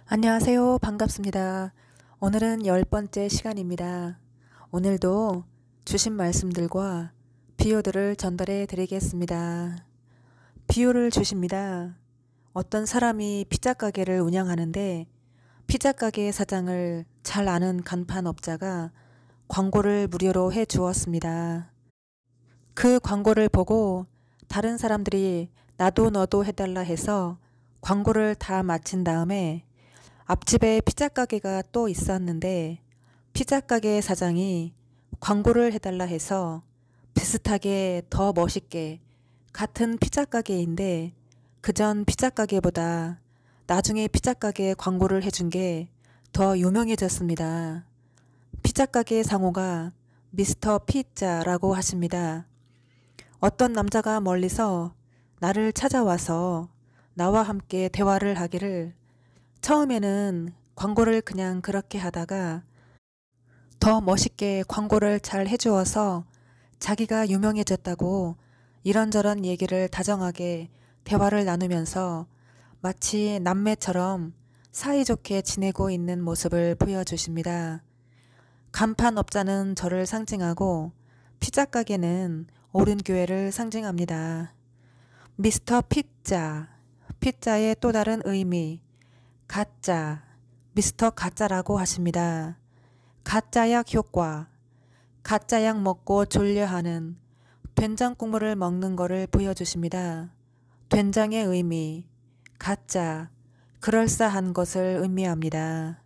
안녕하세요. 반갑습니다. 오늘은 10번째 시간입니다. 오늘도 주신 말씀들과 비유들을 전달해 드리겠습니다. 비유를 주십니다. 어떤 사람이 피자 가게를 운영하는데 피자 가게 사장을 잘 아는 간판업자가 광고를 무료로 해 주었습니다. 그 광고를 보고 다른 사람들이 나도 너도 해달라 해서 광고를 다 마친 다음에 앞집에 피자 가게가 또 있었는데 피자 가게 사장이 광고를 해달라 해서 비슷하게 더 멋있게 같은 피자 가게인데 그전 피자 가게보다 나중에 피자 가게 광고를 해준 게 더 유명해졌습니다. 피자 가게 상호가 미스터 피자라고 하십니다. 어떤 남자가 멀리서 나를 찾아와서 나와 함께 대화를 하기를 처음에는 광고를 그냥 그렇게 하다가 더 멋있게 광고를 잘 해주어서 자기가 유명해졌다고 이런저런 얘기를 다정하게 대화를 나누면서 마치 남매처럼 사이좋게 지내고 있는 모습을 보여주십니다. 간판업자는 저를 상징하고 피자 가게는 오륜교회를 상징합니다. 미스터 피자, 피자의 또 다른 의미, 가짜, 미스터 가짜라고 하십니다. 가짜약 효과, 가짜약 먹고 졸려하는 된장 국물을 먹는 거를 보여주십니다. 된장의 의미, 가짜, 그럴싸한 것을 의미합니다.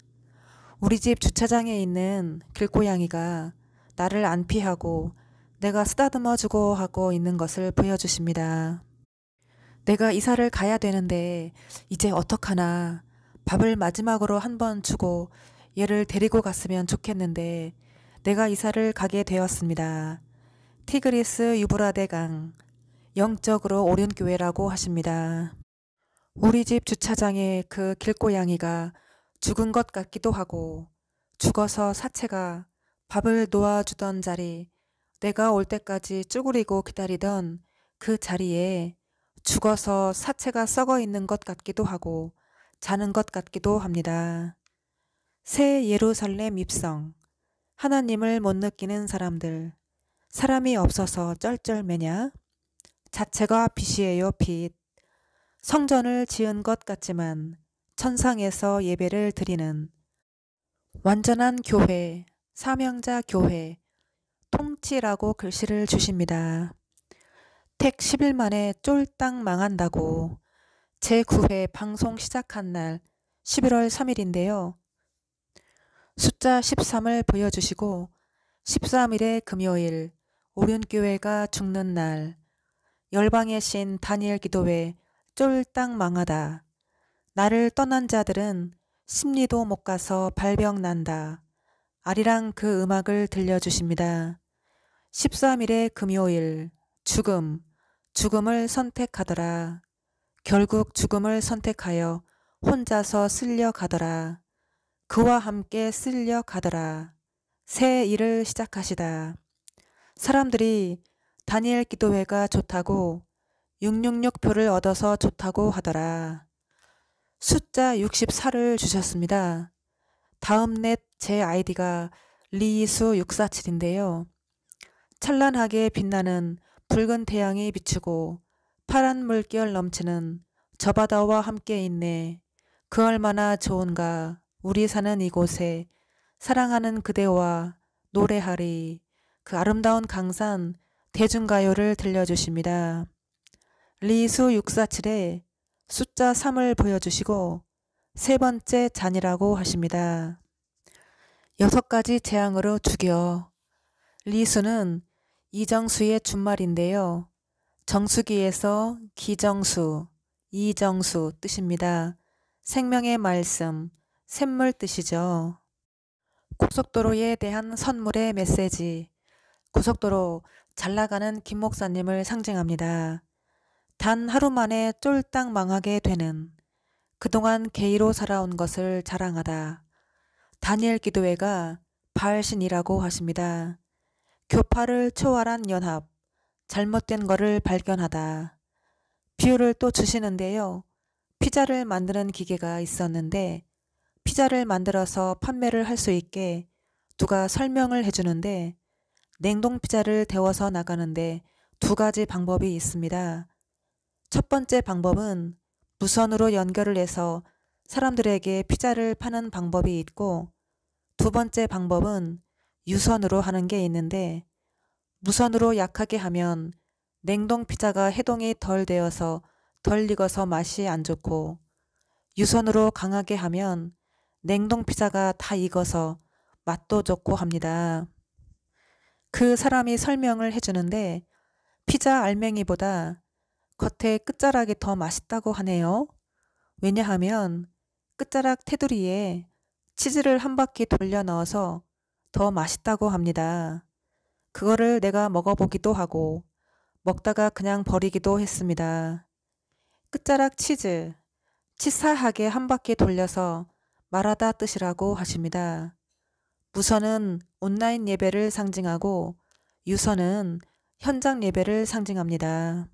우리 집 주차장에 있는 길고양이가 나를 안 피하고 내가 쓰다듬어 주고 하고 있는 것을 보여주십니다. 내가 이사를 가야 되는데 이제 어떡하나. 밥을 마지막으로 한 번 주고 얘를 데리고 갔으면 좋겠는데 내가 이사를 가게 되었습니다. 티그리스 유브라데 강, 영적으로 오륜교회라고 하십니다. 우리 집 주차장에 그 길고양이가 죽은 것 같기도 하고 죽어서 사체가 밥을 놓아주던 자리, 내가 올 때까지 쭈그리고 기다리던 그 자리에 죽어서 사체가 썩어 있는 것 같기도 하고 자는 것 같기도 합니다. 새 예루살렘 입성, 하나님을 못 느끼는 사람들, 사람이 없어서 쩔쩔매냐? 자체가 빛이에요, 빛. 성전을 지은 것 같지만 천상에서 예배를 드리는 완전한 교회, 사명자 교회, 통치라고 글씨를 주십니다. 택 10일 만에 쫄딱 망한다고 제9회 방송 시작한 날 11월 3일인데요. 숫자 13을 보여주시고 13일의 금요일 오륜교회가 죽는 날 열방의 신 다니엘 기도회 쫄딱 망하다. 나를 떠난 자들은 심리도 못 가서 발병 난다. 아리랑 그 음악을 들려주십니다. 13일의 금요일 죽음, 죽음을 선택하더라. 결국 죽음을 선택하여 혼자서 쓸려가더라. 그와 함께 쓸려가더라. 새 일을 시작하시다. 사람들이 다니엘 기도회가 좋다고 666표를 얻어서 좋다고 하더라. 숫자 64를 주셨습니다. 다음 넷 제 아이디가 리수647인데요. 찬란하게 빛나는 붉은 태양이 비추고 파란 물결 넘치는 저 바다와 함께 있네. 그 얼마나 좋은가. 우리 사는 이곳에 사랑하는 그대와 노래하리. 그 아름다운 강산 대중가요를 들려주십니다. 리수647에 숫자 3을 보여주시고 세 번째 잔이라고 하십니다. 6가지 재앙으로 죽여. 리수는 이정수의 준말인데요. 정수기에서 기정수, 이정수 뜻입니다. 생명의 말씀, 샘물 뜻이죠. 고속도로에 대한 선물의 메시지. 고속도로 잘 나가는 김 목사님을 상징합니다. 단 하루 만에 쫄딱 망하게 되는, 그동안 게이로 살아온 것을 자랑하다. 다니엘 기도회가 바알신이라고 하십니다. 교파를 초월한 연합, 잘못된 거를 발견하다. 비유를 또 주시는데요. 피자를 만드는 기계가 있었는데 피자를 만들어서 판매를 할 수 있게 누가 설명을 해주는데 냉동 피자를 데워서 나가는데 두 가지 방법이 있습니다. 첫 번째 방법은 무선으로 연결을 해서 사람들에게 피자를 파는 방법이 있고, 두 번째 방법은 유선으로 하는 게 있는데, 무선으로 약하게 하면 냉동 피자가 해동이 덜 되어서 덜 익어서 맛이 안 좋고, 유선으로 강하게 하면 냉동 피자가 다 익어서 맛도 좋고 합니다. 그 사람이 설명을 해주는데 피자 알맹이보다 겉에 끝자락이 더 맛있다고 하네요. 왜냐하면 끝자락 테두리에 치즈를 한 바퀴 돌려 넣어서 더 맛있다고 합니다. 그거를 내가 먹어보기도 하고 먹다가 그냥 버리기도 했습니다. 끝자락 치즈, 치사하게 한 바퀴 돌려서 말하다 뜻이라고 하십니다. 무선은 온라인 예배를 상징하고 유선은 현장 예배를 상징합니다.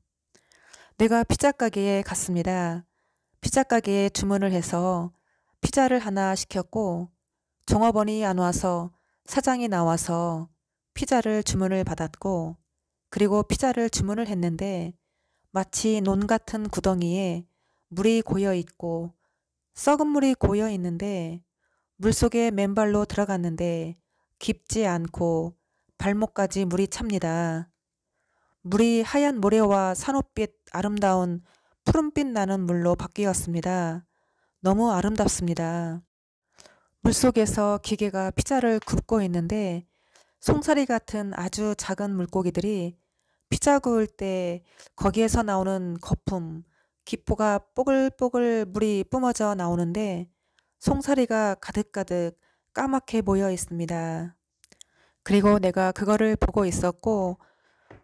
내가 피자 가게에 갔습니다. 피자 가게에 주문을 해서 피자를 하나 시켰고 종업원이 안 와서 사장이 나와서 피자를 주문을 받았고, 그리고 피자를 주문을 했는데 마치 논 같은 구덩이에 물이 고여 있고 썩은 물이 고여 있는데 물속에 맨발로 들어갔는데 깊지 않고 발목까지 물이 찹니다. 물이 하얀 모래와 산호빛 아름다운 푸른빛 나는 물로 바뀌었습니다. 너무 아름답습니다. 물속에서 기계가 피자를 굽고 있는데 송사리 같은 아주 작은 물고기들이 피자 구울 때 거기에서 나오는 거품, 기포가 뽀글뽀글 물이 뿜어져 나오는데 송사리가 가득가득 까맣게 보여 있습니다. 그리고 내가 그거를 보고 있었고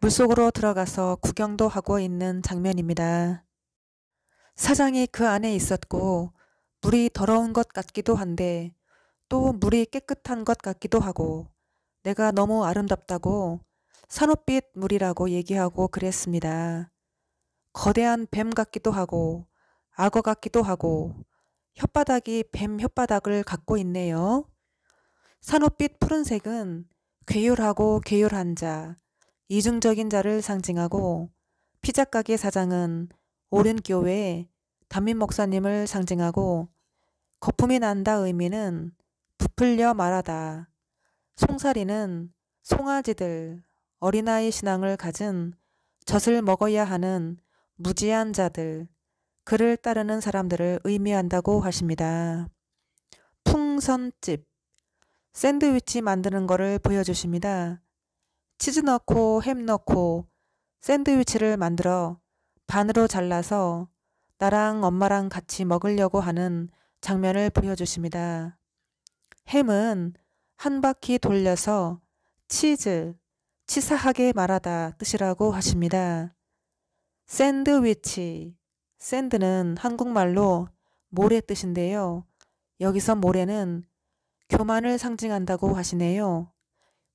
물속으로 들어가서 구경도 하고 있는 장면입니다. 사장이 그 안에 있었고 물이 더러운 것 같기도 한데 또 물이 깨끗한 것 같기도 하고 내가 너무 아름답다고 산호빛 물이라고 얘기하고 그랬습니다. 거대한 뱀 같기도 하고 악어 같기도 하고 혓바닥이 뱀 혓바닥을 갖고 있네요. 산호빛 푸른색은 괴율하고 괴율한 자, 이중적인 자를 상징하고, 피자 가게 사장은 오륜 교회 담임 목사님을 상징하고, 거품이 난다 의미는 부풀려 말하다, 송사리는 송아지들, 어린아이 신앙을 가진 젖을 먹어야 하는 무지한 자들, 그를 따르는 사람들을 의미한다고 하십니다. 풍선집, 샌드위치 만드는 거를 보여주십니다. 치즈 넣고 햄 넣고 샌드위치를 만들어 반으로 잘라서 나랑 엄마랑 같이 먹으려고 하는 장면을 보여주십니다. 햄은 한 바퀴 돌려서 치즈, 치사하게 말하다 뜻이라고 하십니다. 샌드위치, 샌드는 한국말로 모래 뜻인데요. 여기서 모래는 교만을 상징한다고 하시네요.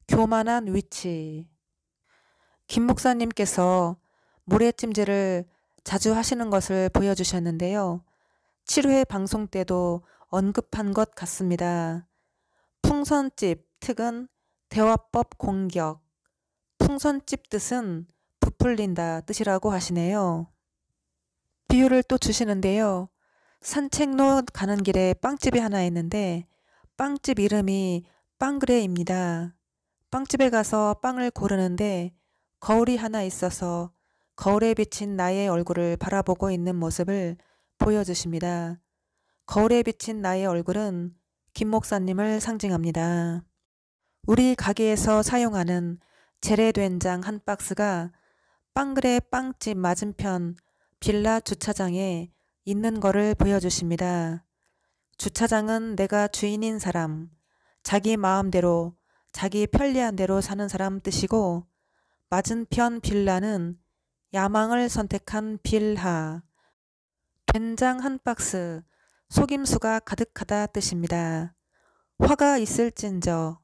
교만한 위치. 김 목사님께서 모래찜질을 자주 하시는 것을 보여주셨는데요. 7회 방송 때도 언급한 것 같습니다. 풍선집 특은 대화법 공격. 풍선집 뜻은 부풀린다 뜻이라고 하시네요. 비유를 또 주시는데요. 산책로 가는 길에 빵집이 하나 있는데 빵집 이름이 빵그레입니다. 빵집에 가서 빵을 고르는데 거울이 하나 있어서 거울에 비친 나의 얼굴을 바라보고 있는 모습을 보여주십니다. 거울에 비친 나의 얼굴은 김 목사님을 상징합니다. 우리 가게에서 사용하는 재래된장 한 박스가 빵그레 빵집 맞은편 빌라 주차장에 있는 거를 보여주십니다. 주차장은 내가 주인인 사람, 자기 마음대로 자기 편리한 대로 사는 사람 뜻이고, 맞은편 빌라는 야망을 선택한 빌하, 된장 한 박스, 속임수가 가득하다 뜻입니다. 화가 있을진저,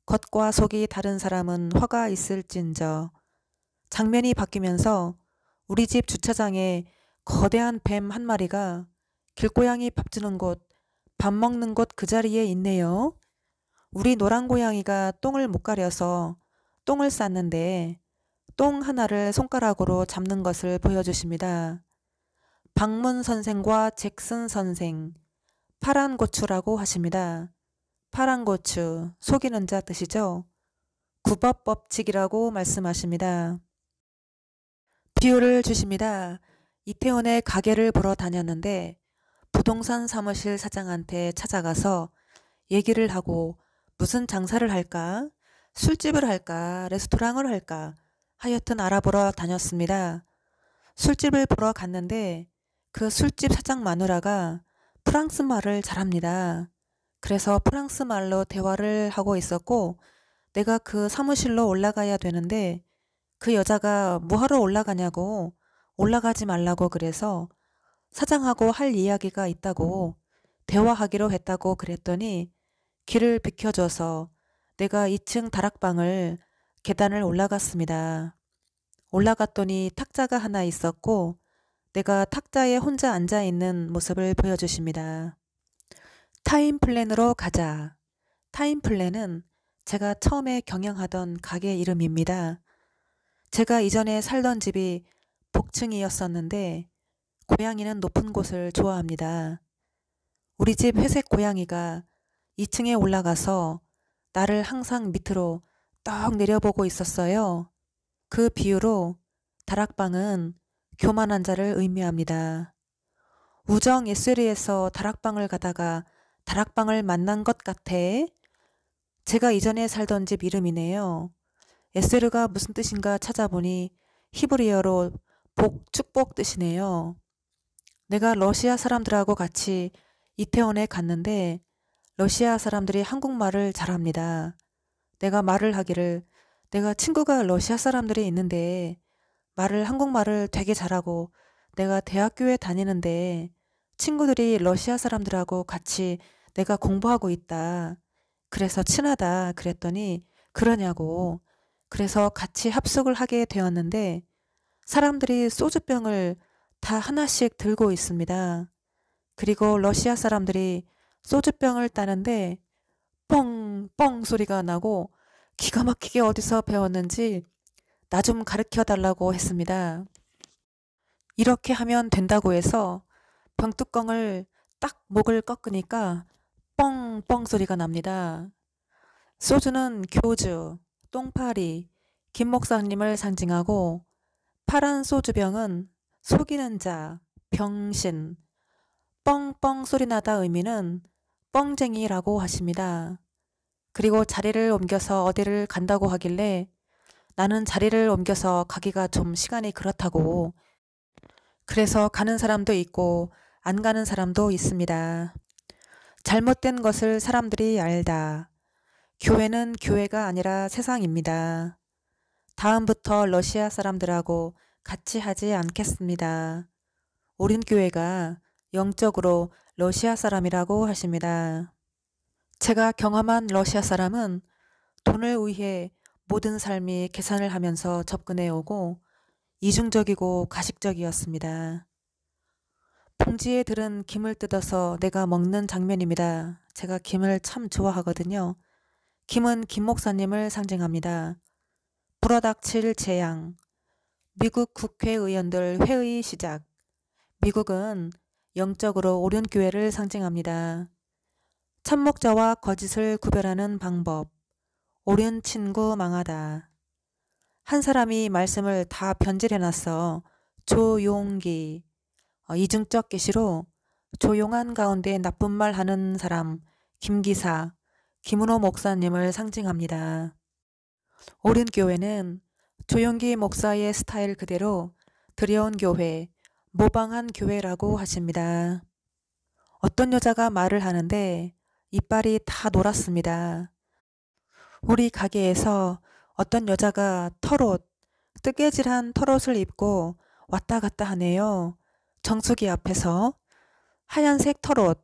겉과 속이 다른 사람은 화가 있을진저. 장면이 바뀌면서 우리 집 주차장에 거대한 뱀 한 마리가 길고양이 밥 주는 곳 밥 먹는 곳 그 자리에 있네요. 우리 노란 고양이가 똥을 못 가려서 똥을 쌌는데 똥 하나를 손가락으로 잡는 것을 보여주십니다. 박문 선생과 잭슨 선생, 파란 고추라고 하십니다. 파란 고추, 속이는 자 뜻이죠. 구법 법칙이라고 말씀하십니다. 비유를 주십니다. 이태원에 가게를 보러 다녔는데 부동산 사무실 사장한테 찾아가서 얘기를 하고 무슨 장사를 할까? 술집을 할까? 레스토랑을 할까? 하여튼 알아보러 다녔습니다. 술집을 보러 갔는데 그 술집 사장 마누라가 프랑스 말을 잘합니다. 그래서 프랑스 말로 대화를 하고 있었고 내가 그 사무실로 올라가야 되는데 그 여자가 뭐하러 올라가냐고 올라가지 말라고 그래서 사장하고 할 이야기가 있다고 대화하기로 했다고 그랬더니 길을 비켜줘서 내가 2층 다락방을 계단을 올라갔습니다. 올라갔더니 탁자가 하나 있었고 내가 탁자에 혼자 앉아있는 모습을 보여주십니다. 타임플랜으로 가자. 타임플랜은 제가 처음에 경영하던 가게 이름입니다. 제가 이전에 살던 집이 복층이었었는데 고양이는 높은 곳을 좋아합니다. 우리 집 회색 고양이가 2층에 올라가서 나를 항상 밑으로 떡 내려보고 있었어요. 그 비유로 다락방은 교만한 자를 의미합니다. 우정 SL에서 다락방을 가다가 다락방을 만난 것 같아. 제가 이전에 살던 집 이름이네요. SL가 무슨 뜻인가 찾아보니 히브리어로 복, 축복 뜻이네요. 내가 러시아 사람들하고 같이 이태원에 갔는데 러시아 사람들이 한국말을 잘합니다. 내가 말을 하기를 내가 친구가 러시아 사람들이 있는데 말을 한국말을 되게 잘하고 내가 대학교에 다니는데 친구들이 러시아 사람들하고 같이 내가 공부하고 있다. 그래서 친하다 그랬더니 그러냐고. 그래서 같이 합숙을 하게 되었는데 사람들이 소주병을 다 하나씩 들고 있습니다. 그리고 러시아 사람들이 소주병을 따는데 뻥뻥 소리가 나고 기가 막히게 어디서 배웠는지 나 좀 가르쳐 달라고 했습니다. 이렇게 하면 된다고 해서 병뚜껑을 딱 목을 꺾으니까 뻥뻥 소리가 납니다. 소주는 교주, 똥파리, 김 목사님을 상징하고 파란 소주병은 속이는 자, 병신, 뻥뻥 소리 나다 의미는 뻥쟁이라고 하십니다. 그리고 자리를 옮겨서 어디를 간다고 하길래 나는 자리를 옮겨서 가기가 좀 시간이 그렇다고. 그래서 가는 사람도 있고 안 가는 사람도 있습니다. 잘못된 것을 사람들이 알다. 교회는 교회가 아니라 세상입니다. 다음부터 러시아 사람들하고 같이 하지 않겠습니다. 우린 교회가 영적으로 러시아 사람이라고 하십니다. 제가 경험한 러시아 사람은 돈을 위해 모든 삶이 계산을 하면서 접근해 오고 이중적이고 가식적이었습니다. 봉지에 들은 김을 뜯어서 내가 먹는 장면입니다. 제가 김을 참 좋아하거든요. 김은 김 목사님을 상징합니다. 불어닥칠 재앙, 미국 국회의원들 회의 시작. 미국은 영적으로 옳은 교회를 상징합니다. 참목자와 거짓을 구별하는 방법, 옳은 친구 망하다. 한 사람이 말씀을 다 변질해놨어. 조용기, 이중적 계시로 조용한 가운데 나쁜 말 하는 사람, 김기사, 김은호 목사님을 상징합니다. 옳은 교회는 조용기 목사의 스타일 그대로 들여온 교회, 모방한 교회라고 하십니다. 어떤 여자가 말을 하는데 이빨이 다 노랗습니다. 우리 가게에서 어떤 여자가 털옷, 뜨개질한 털옷을 입고 왔다 갔다 하네요. 정수기 앞에서 하얀색 털옷,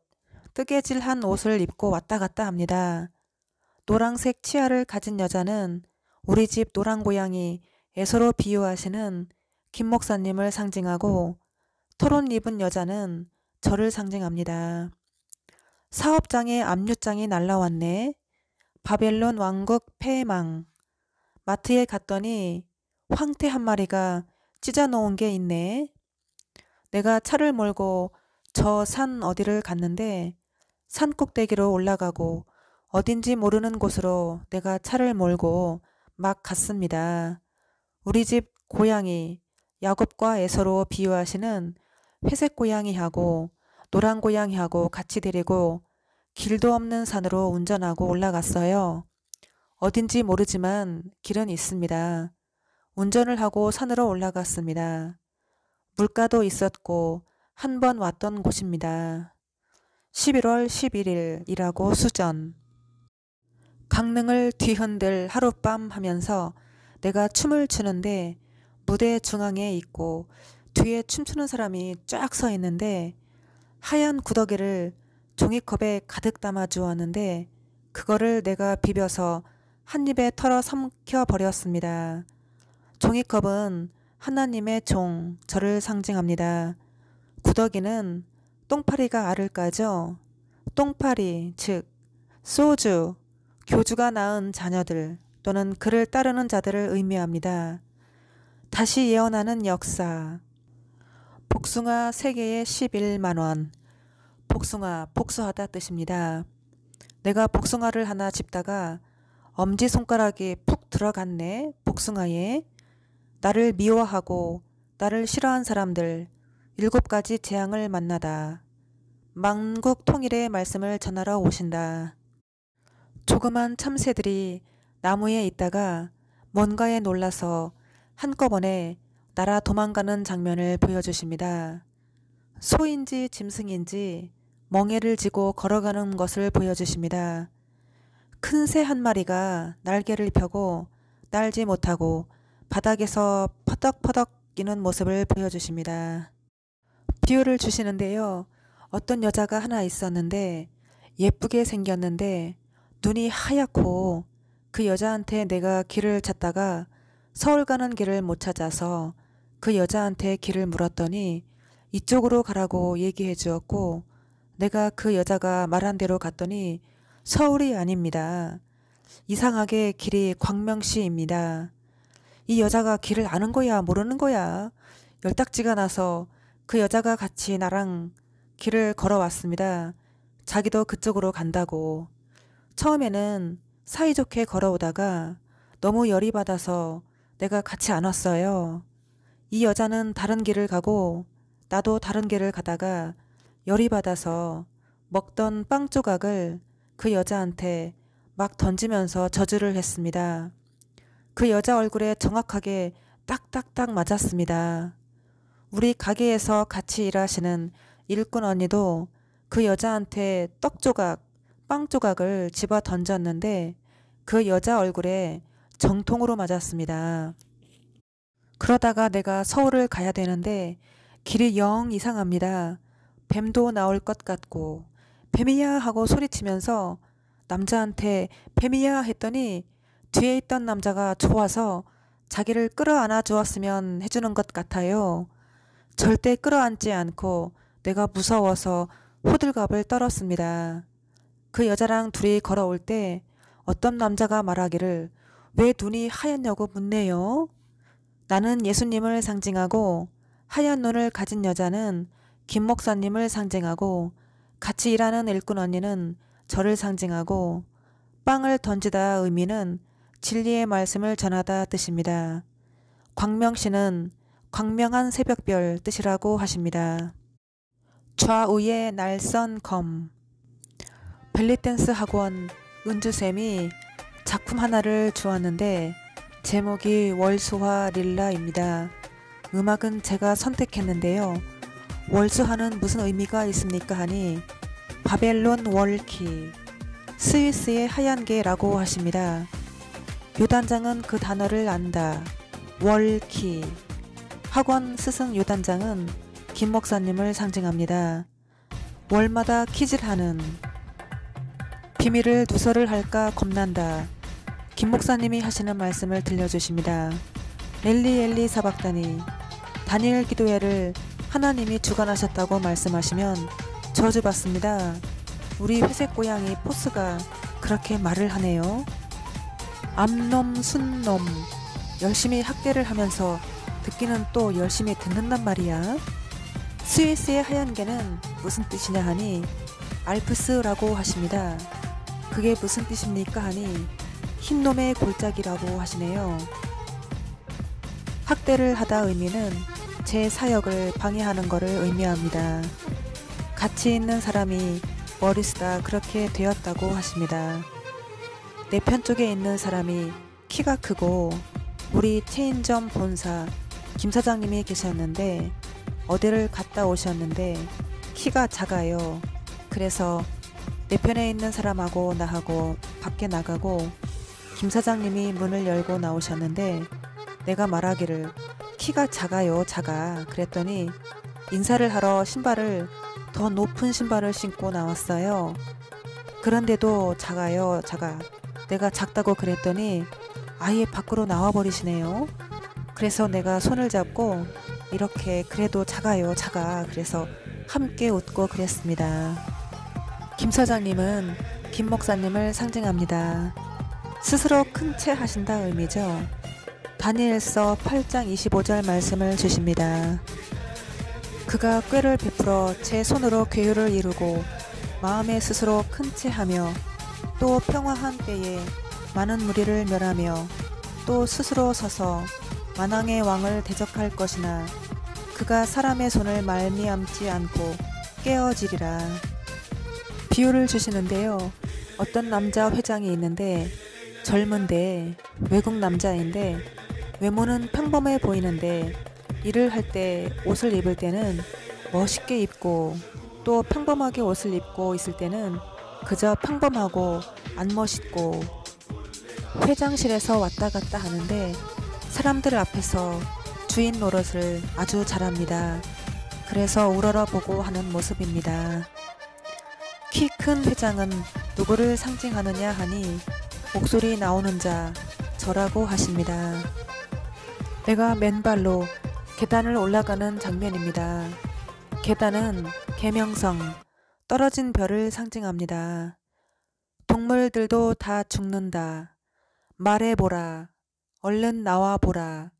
뜨개질한 옷을 입고 왔다 갔다 합니다. 노란색 치아를 가진 여자는 우리 집 노란 고양이 애서로 비유하시는 김 목사님을 상징하고 털옷 입은 여자는 저를 상징합니다. 사업장에 압류장이 날라왔네. 바벨론 왕국 패망. 마트에 갔더니 황태 한 마리가 찢어 놓은 게 있네. 내가 차를 몰고 저 산 어디를 갔는데 산 꼭대기로 올라가고 어딘지 모르는 곳으로 내가 차를 몰고 막 갔습니다. 우리 집 고양이 야곱과 에서로 비유하시는 회색 고양이하고 노란 고양이하고 같이 데리고 길도 없는 산으로 운전하고 올라갔어요. 어딘지 모르지만 길은 있습니다. 운전을 하고 산으로 올라갔습니다. 물가도 있었고 한 번 왔던 곳입니다. 11월 11일이라고 수전. 강릉을 뒤흔들 하룻밤 하면서 내가 춤을 추는데 무대 중앙에 있고 뒤에 춤추는 사람이 쫙 서 있는데 하얀 구더기를 종이컵에 가득 담아 주었는데 그거를 내가 비벼서 한 입에 털어 삼켜 버렸습니다. 종이컵은 하나님의 종, 저를 상징합니다. 구더기는 똥파리가 알을 까죠. 똥파리, 즉 소주, 교주가 낳은 자녀들 또는 그를 따르는 자들을 의미합니다. 다시 예언하는 역사. 복숭아 3개에 11만원. 복숭아, 복수하다 뜻입니다. 내가 복숭아를 하나 집다가 엄지손가락이 푹 들어갔네. 복숭아에. 나를 미워하고 나를 싫어한 사람들 7가지 재앙을 만나다. 만국 통일의 말씀을 전하러 오신다. 조그만 참새들이 나무에 있다가 뭔가에 놀라서 한꺼번에 날아 도망가는 장면을 보여주십니다. 소인지 짐승인지 멍에를 지고 걸어가는 것을 보여주십니다. 큰 새 한 마리가 날개를 펴고 날지 못하고 바닥에서 퍼덕퍼덕 뛰는 모습을 보여주십니다. 비유를 주시는데요. 어떤 여자가 하나 있었는데 예쁘게 생겼는데 눈이 하얗고 그 여자한테 내가 길을 찾다가 서울 가는 길을 못 찾아서 그 여자한테 길을 물었더니 이쪽으로 가라고 얘기해 주었고 내가 그 여자가 말한 대로 갔더니 서울이 아닙니다. 이상하게 길이 광명시입니다. 이 여자가 길을 아는 거야 모르는 거야. 열딱지가 나서 그 여자가 같이 나랑 길을 걸어왔습니다. 자기도 그쪽으로 간다고. 처음에는 사이좋게 걸어오다가 너무 열이 받아서 내가 같이 안 왔어요. 이 여자는 다른 길을 가고 나도 다른 길을 가다가 열이 받아서 먹던 빵 조각을 그 여자한테 막 던지면서 저주를 했습니다. 그 여자 얼굴에 정확하게 딱딱딱 맞았습니다. 우리 가게에서 같이 일하시는 일꾼 언니도 그 여자한테 떡 조각, 빵 조각을 집어 던졌는데 그 여자 얼굴에 정통으로 맞았습니다. 그러다가 내가 서울을 가야 되는데 길이 영 이상합니다. 뱀도 나올 것 같고 뱀이야 하고 소리치면서 남자한테 뱀이야 했더니 뒤에 있던 남자가 좋아서 자기를 끌어안아 주었으면 해주는 것 같아요. 절대 끌어안지 않고 내가 무서워서 호들갑을 떨었습니다. 그 여자랑 둘이 걸어올 때 어떤 남자가 말하기를 왜 눈이 하얗냐고 묻네요. 나는 예수님을 상징하고 하얀 눈을 가진 여자는 김 목사님을 상징하고 같이 일하는 일꾼 언니는 저를 상징하고 빵을 던지다 의미는 진리의 말씀을 전하다 뜻입니다. 광명시는 광명한 새벽별 뜻이라고 하십니다. 좌우에 날선 검. 벨리댄스 학원 은주쌤이 작품 하나를 주었는데 제목이 월수화 릴라입니다. 음악은 제가 선택했는데요. 월수화는 무슨 의미가 있습니까 하니 바벨론 월키, 스위스의 하얀 개라고 하십니다. 요단장은 그 단어를 안다. 월키. 학원 스승 요단장은 김 목사님을 상징합니다. 월마다 키질하는. 비밀을 누설을 할까 겁난다. 김 목사님이 하시는 말씀을 들려주십니다. 엘리 사박다니. 다니엘 기도회를 하나님이 주관하셨다고 말씀하시면 저주받습니다. 우리 회색 고양이 포스가 그렇게 말을 하네요. 암놈 순놈 열심히 학대를 하면서 듣기는 또 열심히 듣는단 말이야. 스위스의 하얀 개는 무슨 뜻이냐 하니 알프스라고 하십니다. 그게 무슨 뜻입니까 하니 흰놈의 골짜기라고 하시네요. 학대를 하다 의미는 제 사역을 방해하는 것을 의미합니다. 가치 있는 사람이 머리 쓰다 그렇게 되었다고 하십니다. 내 편 쪽에 있는 사람이 키가 크고 우리 체인점 본사 김 사장님이 계셨는데 어디를 갔다 오셨는데 키가 작아요. 그래서 내 편에 있는 사람하고 나하고 밖에 나가고 김 사장님이 문을 열고 나오셨는데 내가 말하기를 키가 작아요 작아 그랬더니 인사를 하러 신발을 더 높은 신발을 신고 나왔어요. 그런데도 작아요 작아 내가 작다고 그랬더니 아예 밖으로 나와 버리시네요. 그래서 내가 손을 잡고 이렇게 그래도 작아요 작아 그래서 함께 웃고 그랬습니다. 김 사장님은 김 목사님을 상징합니다. 스스로 큰 채 하신다 의미죠. 다니엘서 8장 25절 말씀을 주십니다. 그가 꾀를 베풀어 제 손으로 괴유를 이루고 마음에 스스로 큰 채 하며 또 평화한 때에 많은 무리를 멸하며 또 스스로 서서 만왕의 왕을 대적할 것이나 그가 사람의 손을 말미암지 않고 깨어지리라. 비유를 주시는데요. 어떤 남자 회장이 있는데 젊은데 외국 남자인데 외모는 평범해 보이는데 일을 할 때 옷을 입을 때는 멋있게 입고 또 평범하게 옷을 입고 있을 때는 그저 평범하고 안 멋있고 회장실에서 왔다 갔다 하는데 사람들 앞에서 주인 노릇을 아주 잘합니다. 그래서 우러러보고 하는 모습입니다. 키 큰 회장은 누구를 상징하느냐 하니 목소리 나오는 자 저라고 하십니다. 내가 맨발로 계단을 올라가는 장면입니다. 계단은 계명성, 떨어진 별을 상징합니다. 동물들도 다 죽는다. 말해보라. 얼른 나와보라.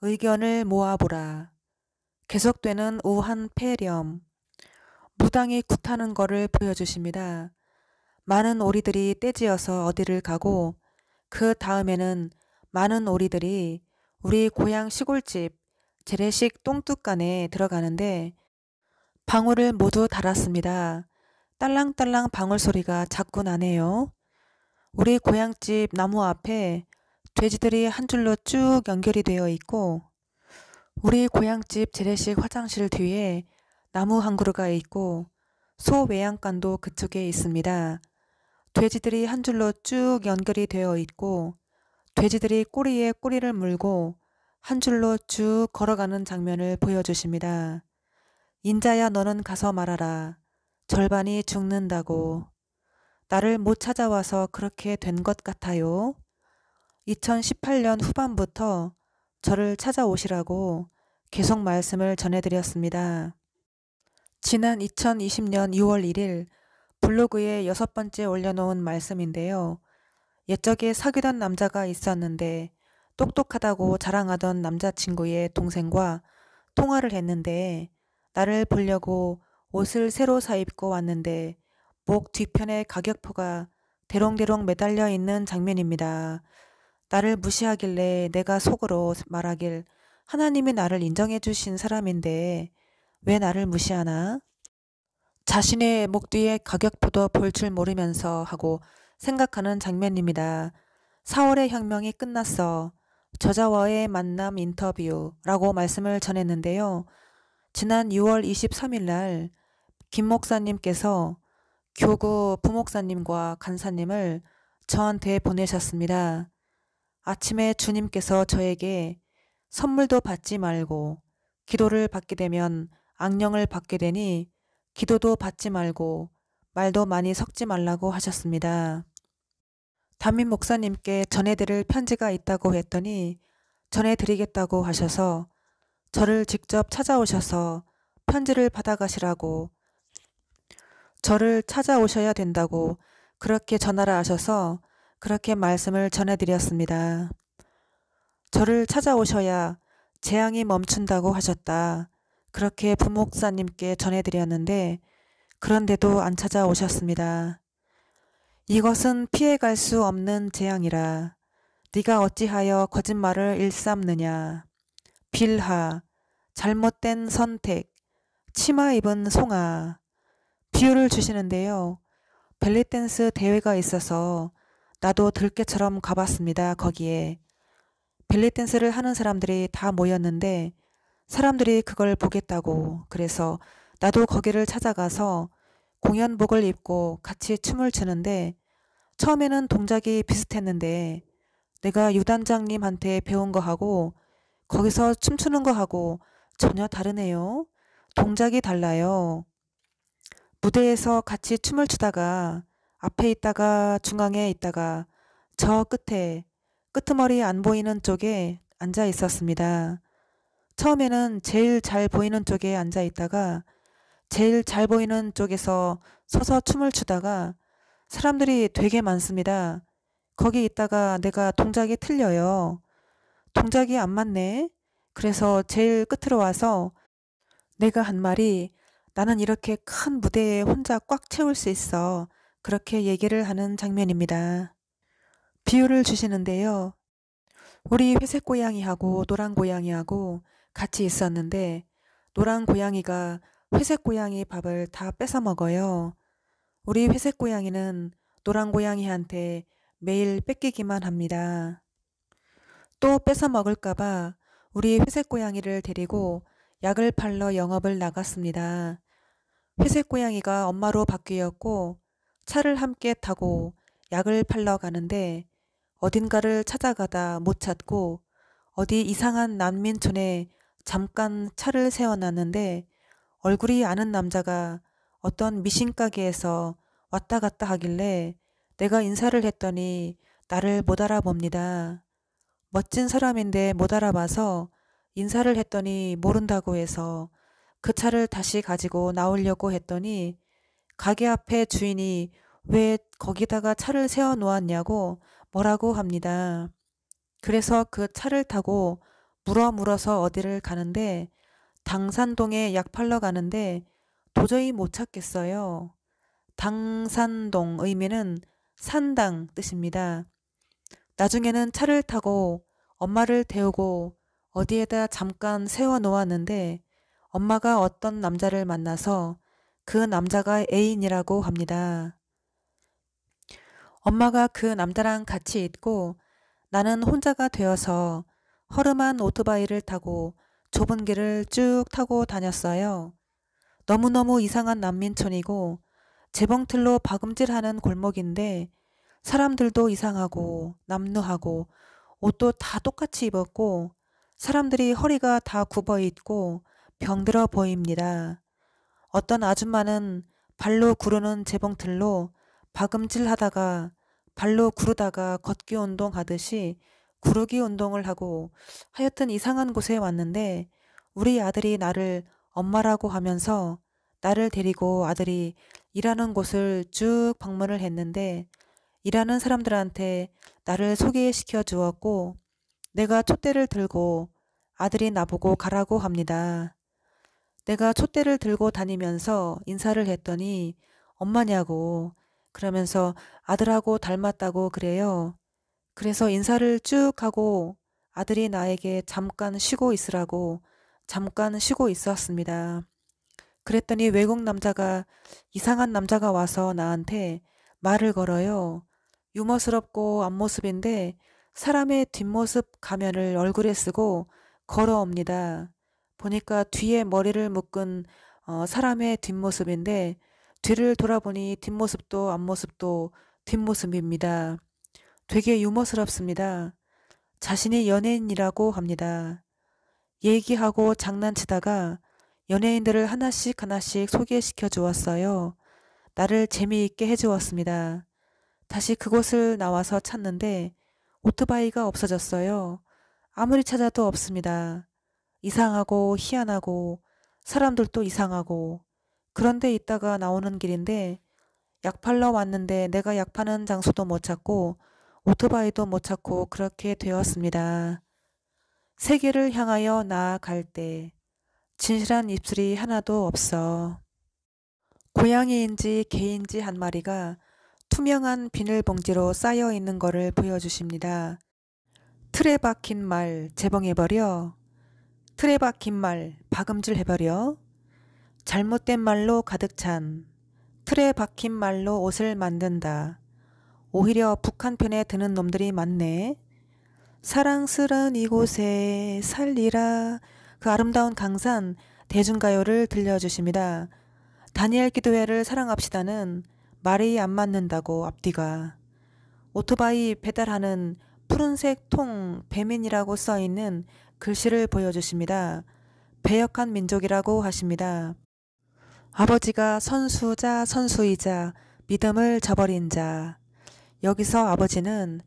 의견을 모아보라. 계속되는 우한 폐렴. 무당이 굿하는 거를 보여주십니다. 많은 오리들이 떼지어서 어디를 가고 그 다음에는 많은 오리들이 우리 고향 시골집 재래식 똥뚝간에 들어가는데 방울을 모두 달았습니다. 딸랑딸랑 방울 소리가 자꾸 나네요. 우리 고향집 나무 앞에 돼지들이 한 줄로 쭉 연결이 되어 있고 우리 고향집 재래식 화장실 뒤에 나무 한 그루가 있고 소 외양간도 그쪽에 있습니다. 돼지들이 한 줄로 쭉 연결이 되어 있고 돼지들이 꼬리에 꼬리를 물고 한 줄로 쭉 걸어가는 장면을 보여주십니다. 인자야 너는 가서 말하라. 절반이 죽는다고. 나를 못 찾아와서 그렇게 된 것 같아요. 2018년 후반부터 저를 찾아오시라고 계속 말씀을 전해드렸습니다. 지난 2020년 6월 1일 블로그에 6번째 올려놓은 말씀인데요. 옛적에 사귀던 남자가 있었는데 똑똑하다고 자랑하던 남자친구의 동생과 통화를 했는데 나를 보려고 옷을 새로 사입고 왔는데 목 뒤편에 가격표가 대롱대롱 매달려 있는 장면입니다. 나를 무시하길래 내가 속으로 말하길 하나님이 나를 인정해 주신 사람인데 왜 나를 무시하나? 자신의 목 뒤에 가격표도 볼 줄 모르면서 하고 생각하는 장면입니다. 4월의 혁명이 끝났어. 저자와의 만남 인터뷰라고 말씀을 전했는데요. 지난 6월 23일 날 김 목사님께서 교구 부목사님과 간사님을 저한테 보내셨습니다. 아침에 주님께서 저에게 선물도 받지 말고 기도를 받게 되면 악령을 받게 되니 기도도 받지 말고 말도 많이 섞지 말라고 하셨습니다. 담임 목사님께 전해드릴 편지가 있다고 했더니 전해드리겠다고 하셔서 저를 직접 찾아오셔서 편지를 받아가시라고 저를 찾아오셔야 된다고 그렇게 전화를 하셔서 그렇게 말씀을 전해드렸습니다. 저를 찾아오셔야 재앙이 멈춘다고 하셨다. 그렇게 부목사님께 전해드렸는데 그런데도 안 찾아오셨습니다. 이것은 피해갈 수 없는 재앙이라 네가 어찌하여 거짓말을 일삼느냐. 빌하, 잘못된 선택, 치마 입은 송아. 비유를 주시는데요. 벨리댄스 대회가 있어서 나도 들깨처럼 가봤습니다. 거기에. 벨리댄스를 하는 사람들이 다 모였는데 사람들이 그걸 보겠다고 그래서 나도 거기를 찾아가서 공연복을 입고 같이 춤을 추는데 처음에는 동작이 비슷했는데 내가 유단장님한테 배운 거하고 거기서 춤추는 거하고 전혀 다르네요. 동작이 달라요. 무대에서 같이 춤을 추다가 앞에 있다가 중앙에 있다가 저 끝에 끄트머리 안 보이는 쪽에 앉아 있었습니다. 처음에는 제일 잘 보이는 쪽에 앉아 있다가 제일 잘 보이는 쪽에서 서서 춤을 추다가 사람들이 되게 많습니다. 거기 있다가 내가 동작이 틀려요. 동작이 안 맞네. 그래서 제일 끝으로 와서 내가 한 말이 나는 이렇게 큰 무대에 혼자 꽉 채울 수 있어. 그렇게 얘기를 하는 장면입니다. 비유를 주시는데요. 우리 회색 고양이하고 노란 고양이하고 같이 있었는데 노란 고양이가 회색 고양이 밥을 다 뺏어 먹어요. 우리 회색 고양이는 노란 고양이한테 매일 뺏기기만 합니다. 또 뺏어 먹을까봐 우리 회색 고양이를 데리고 약을 팔러 영업을 나갔습니다. 회색 고양이가 엄마로 바뀌었고 차를 함께 타고 약을 팔러 가는데 어딘가를 찾아가다 못 찾고 어디 이상한 난민촌에 잠깐 차를 세워놨는데 얼굴이 아는 남자가 어떤 미신가게에서 왔다 갔다 하길래 내가 인사를 했더니 나를 못 알아봅니다. 멋진 사람인데 못 알아봐서 인사를 했더니 모른다고 해서 그 차를 다시 가지고 나오려고 했더니 가게 앞에 주인이 왜 거기다가 차를 세워 놓았냐고 뭐라고 합니다. 그래서 그 차를 타고 물어서 어디를 가는데 당산동에 약 팔러 가는데 도저히 못 찾겠어요. 당산동 의미는 산당 뜻입니다. 나중에는 차를 타고 엄마를 태우고 어디에다 잠깐 세워 놓았는데 엄마가 어떤 남자를 만나서 그 남자가 애인이라고 합니다. 엄마가 그 남자랑 같이 있고 나는 혼자가 되어서 허름한 오토바이를 타고 좁은 길을 쭉 타고 다녔어요. 너무너무 이상한 난민촌이고 재봉틀로 박음질하는 골목인데 사람들도 이상하고 남루하고 옷도 다 똑같이 입었고 사람들이 허리가 다 굽어 있고 병들어 보입니다. 어떤 아줌마는 발로 구르는 재봉틀로 박음질 하다가 발로 구르다가 걷기 운동하듯이 구르기 운동을 하고 하여튼 이상한 곳에 왔는데 우리 아들이 나를 엄마라고 하면서 나를 데리고 아들이 일하는 곳을 쭉 방문을 했는데 일하는 사람들한테 나를 소개시켜 주었고 내가 촛대를 들고 아들이 나보고 가라고 합니다. 내가 촛대를 들고 다니면서 인사를 했더니 엄마냐고 그러면서 아들하고 닮았다고 그래요. 그래서 인사를 쭉 하고 아들이 나에게 잠깐 쉬고 있으라고 잠깐 쉬고 있었습니다. 그랬더니 외국 남자가 이상한 남자가 와서 나한테 말을 걸어요. 유머스럽고 앞모습인데 사람의 뒷모습 가면을 얼굴에 쓰고 걸어옵니다. 보니까 뒤에 머리를 묶은 사람의 뒷모습인데 뒤를 돌아보니 뒷모습도 앞모습도 뒷모습입니다. 되게 유머스럽습니다. 자신이 연예인이라고 합니다. 얘기하고 장난치다가 연예인들을 하나씩 하나씩 소개시켜 주었어요. 나를 재미있게 해주었습니다. 다시 그곳을 나와서 찾는데 오토바이가 없어졌어요. 아무리 찾아도 없습니다. 이상하고 희한하고 사람들도 이상하고 그런데 있다가 나오는 길인데 약 팔러 왔는데 내가 약 파는 장소도 못 찾고 오토바이도 못 찾고 그렇게 되었습니다. 세계를 향하여 나아갈 때 진실한 입술이 하나도 없어. 고양이인지 개인지 한 마리가 투명한 비닐봉지로 쌓여 있는 거를 보여주십니다. 틀에 박힌 말 재봉해버려. 틀에 박힌 말 박음질해버려. 잘못된 말로 가득 찬 틀에 박힌 말로 옷을 만든다. 오히려 북한 편에 드는 놈들이 많네. 사랑스런 이곳에 살리라. 그 아름다운 강산 대중가요를 들려주십니다. 다니엘 기도회를 사랑합시다는 말이 안 맞는다고 앞뒤가. 오토바이 배달하는 푸른색 통 배민이라고 써있는 글씨를 보여주십니다. 배역한 민족이라고 하십니다. 아버지가 선수자 선수이자 믿음을 저버린 자. 여기서 아버지는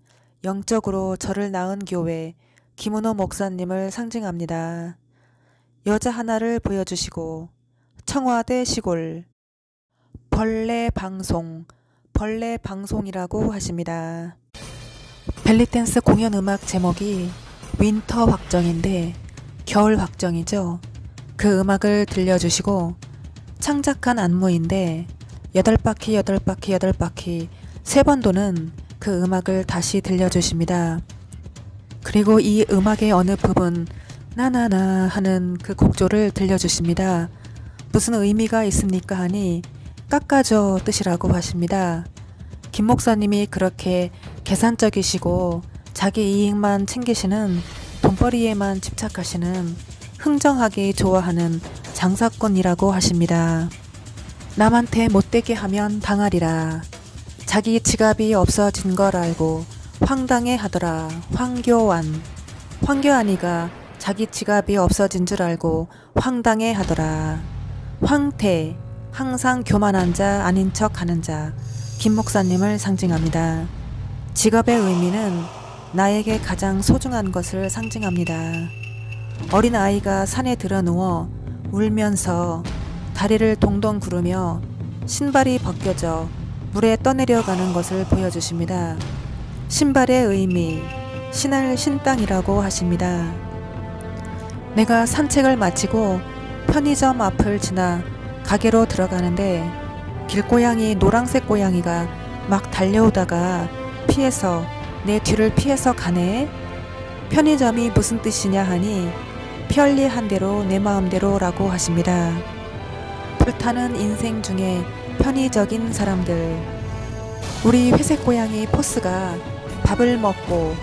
영적으로 저를 낳은 교회 김은호 목사님을 상징합니다. 여자 하나를 보여주시고 청와대 시골 벌레 방송이라고 하십니다. 벨리댄스 공연 음악 제목이 윈터 확정인데 겨울 확정이죠. 그 음악을 들려주시고 창작한 안무인데 8바퀴 3번 도는 그 음악을 다시 들려주십니다. 그리고 이 음악의 어느 부분 나나나 하는 그 곡조를 들려주십니다. 무슨 의미가 있습니까 하니 깎아줘 뜻이라고 하십니다. 김 목사님이 그렇게 계산적이시고 자기 이익만 챙기시는 돈벌이에만 집착하시는 흥정하기 좋아하는 장사꾼이라고 하십니다. 남한테 못되게 하면 당하리라. 자기 지갑이 없어진 걸 알고 황당해 하더라. 황교안이가 자기 지갑이 없어진 줄 알고 황당해 하더라. 황태, 항상 교만한 자, 아닌 척 하는 자, 김 목사님을 상징합니다. 지갑의 의미는 나에게 가장 소중한 것을 상징합니다. 어린 아이가 산에 들어 누워 울면서 다리를 동동 구르며 신발이 벗겨져 물에 떠내려가는 것을 보여주십니다. 신발의 의미, 신할 신땅이라고 하십니다. 내가 산책을 마치고 편의점 앞을 지나 가게로 들어가는데 길고양이 노란색 고양이가 막 달려오다가 내 뒤를 피해서 가네. 편의점이 무슨 뜻이냐 하니 편리한 대로 내 마음대로 라고 하십니다. 불타는 인생 중에 편의적인 사람들. 우리 회색 고양이 포스가 밥을 먹고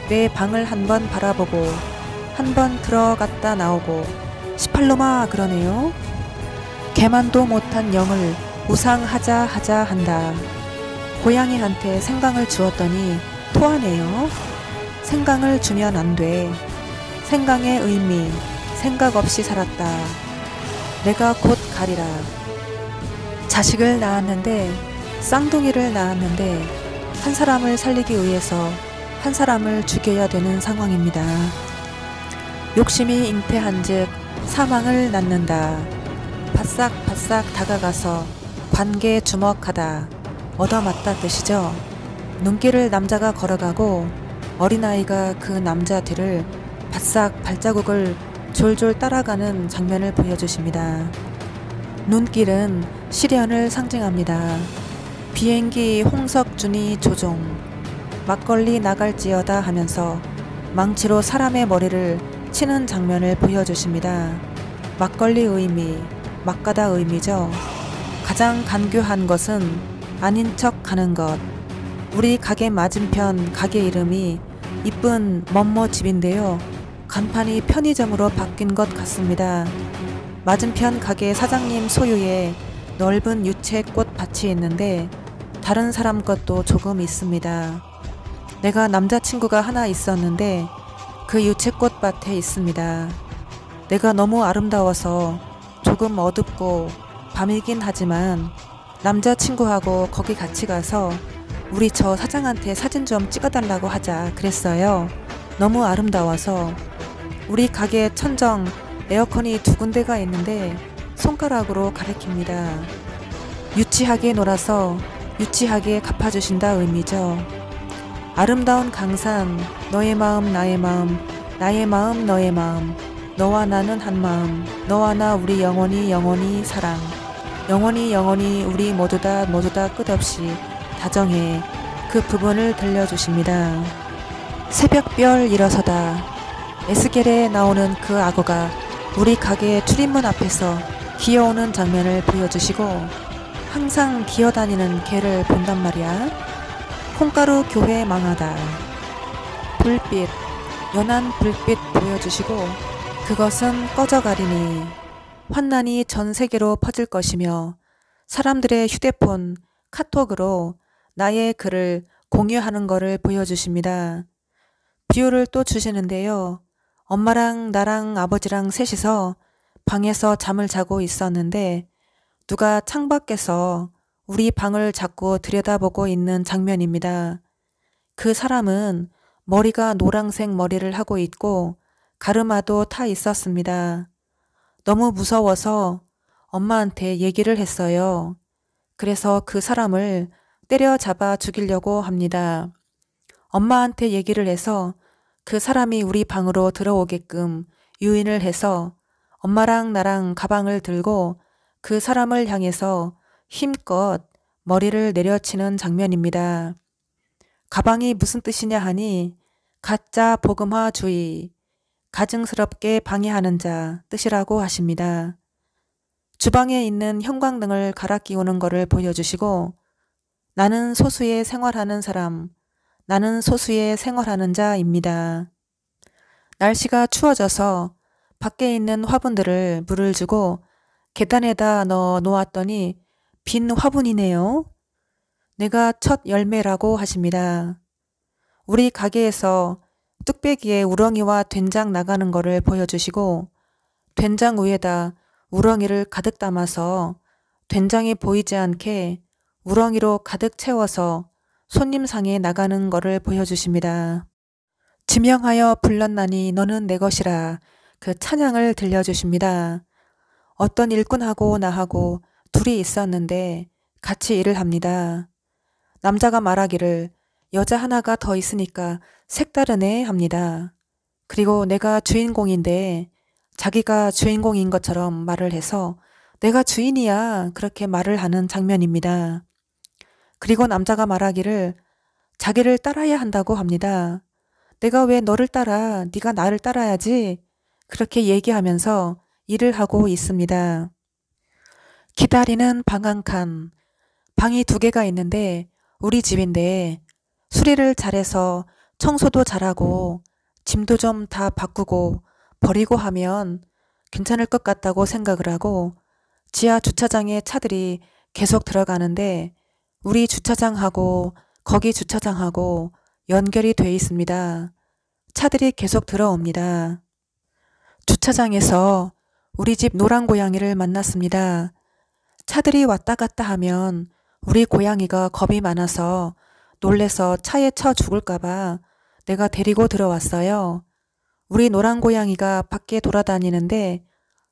내 방을 한번 바라보고 한번 들어갔다 나오고 18놈아 그러네요. 개만도 못한 영을 우상하자 한다. 고양이한테 생강을 주었더니 토하네요. 생강을 주면 안 돼. 생강의 의미, 생각 없이 살았다. 내가 곧 가리라. 자식을 낳았는데 쌍둥이를 낳았는데 한 사람을 살리기 위해서 한 사람을 죽여야 되는 상황입니다. 욕심이 잉태한즉 사망을 낳는다. 바싹바싹 다가가서 관계 주먹하다. 얻어맞다 뜻이죠. 눈길을 남자가 걸어가고 어린아이가 그 남자 뒤를 바싹 발자국을 졸졸 따라가는 장면을 보여주십니다. 눈길은 시련을 상징합니다. 비행기 홍석준이 조종, 막걸리 나갈지어다 하면서 망치로 사람의 머리를 치는 장면을 보여주십니다. 막걸리 의미, 막가다 의미죠. 가장 간교한 것은 아닌 척 하는 것. 우리 가게 맞은편 가게 이름이 이쁜 멋모 집인데요. 간판이 편의점으로 바뀐 것 같습니다. 맞은편 가게 사장님 소유의 넓은 유채꽃 밭이 있는데 다른 사람 것도 조금 있습니다. 내가 남자친구가 하나 있었는데 그 유채꽃 밭에 있습니다. 내가 너무 아름다워서 조금 어둡고 밤이긴 하지만 남자친구하고 거기 같이 가서 우리 저 사장한테 사진 좀 찍어달라고 하자 그랬어요. 너무 아름다워서. 우리 가게 천정 에어컨이 2군데가 있는데 손가락으로 가리킵니다. 유치하게 놀아서 유치하게 갚아주신다 의미죠. 아름다운 강산, 너의 마음 나의 마음, 나의 마음 너의 마음, 너와 나는 한 마음, 너와 나 우리 영원히 영원히 사랑, 영원히 영원히 우리 모두 다 끝없이 다정해. 그 부분을 들려주십니다. 새벽별 일어서다. 에스겔에 나오는 그 악어가 우리 가게 출입문 앞에서 기어오는 장면을 보여주시고 항상 기어다니는 개를 본단 말이야. 콩가루 교회 망하다. 불빛, 연한 불빛 보여주시고 그것은 꺼져가리니 환난이 전 세계로 퍼질 것이며 사람들의 휴대폰, 카톡으로 나의 글을 공유하는 것을 보여주십니다. 비유를 또 주시는데요. 엄마랑 나랑 아버지랑 셋이서 방에서 잠을 자고 있었는데 누가 창밖에서 우리 방을 자꾸 들여다보고 있는 장면입니다. 그 사람은 머리가 노란색 머리를 하고 있고 가르마도 타 있었습니다. 너무 무서워서 엄마한테 얘기를 했어요. 그래서 그 사람을 때려잡아 죽이려고 합니다. 엄마한테 얘기를 해서 그 사람이 우리 방으로 들어오게끔 유인을 해서 엄마랑 나랑 가방을 들고 그 사람을 향해서 힘껏 머리를 내려치는 장면입니다. 가방이 무슨 뜻이냐 하니 가짜 복음화 주의, 가증스럽게 방해하는 자 뜻이라고 하십니다. 주방에 있는 형광등을 갈아 끼우는 것을 보여주시고 나는 소수의 생활하는 사람, 나는 소수의 생활하는 자입니다. 날씨가 추워져서 밖에 있는 화분들을 물을 주고 계단에다 넣어 놓았더니 빈 화분이네요. 내가 첫 열매라고 하십니다. 우리 가게에서 뚝배기에 우렁이와 된장 나가는 것을 보여주시고 된장 위에다 우렁이를 가득 담아서 된장이 보이지 않게 우렁이로 가득 채워서 손님상에 나가는 것을 보여주십니다. 지명하여 불렀나니 너는 내 것이라 그 찬양을 들려주십니다. 어떤 일꾼하고 나하고 둘이 있었는데 같이 일을 합니다. 남자가 말하기를 여자 하나가 더 있으니까 색다르네 합니다. 그리고 내가 주인공인데 자기가 주인공인 것처럼 말을 해서 내가 주인이야 그렇게 말을 하는 장면입니다. 그리고 남자가 말하기를 자기를 따라야 한다고 합니다. 내가 왜 너를 따라? 네가 나를 따라야지. 그렇게 얘기하면서 일을 하고 있습니다. 기다리는 방 한 칸. 방이 2개가 있는데 우리 집인데 수리를 잘해서 청소도 잘하고 짐도 좀 다 바꾸고 버리고 하면 괜찮을 것 같다고 생각을 하고 지하 주차장에 차들이 계속 들어가는데 우리 주차장하고 거기 주차장하고 연결이 돼 있습니다. 차들이 계속 들어옵니다. 주차장에서 우리 집 노란 고양이를 만났습니다. 차들이 왔다 갔다 하면 우리 고양이가 겁이 많아서 놀래서 차에 쳐 죽을까봐 내가 데리고 들어왔어요. 우리 노란 고양이가 밖에 돌아다니는데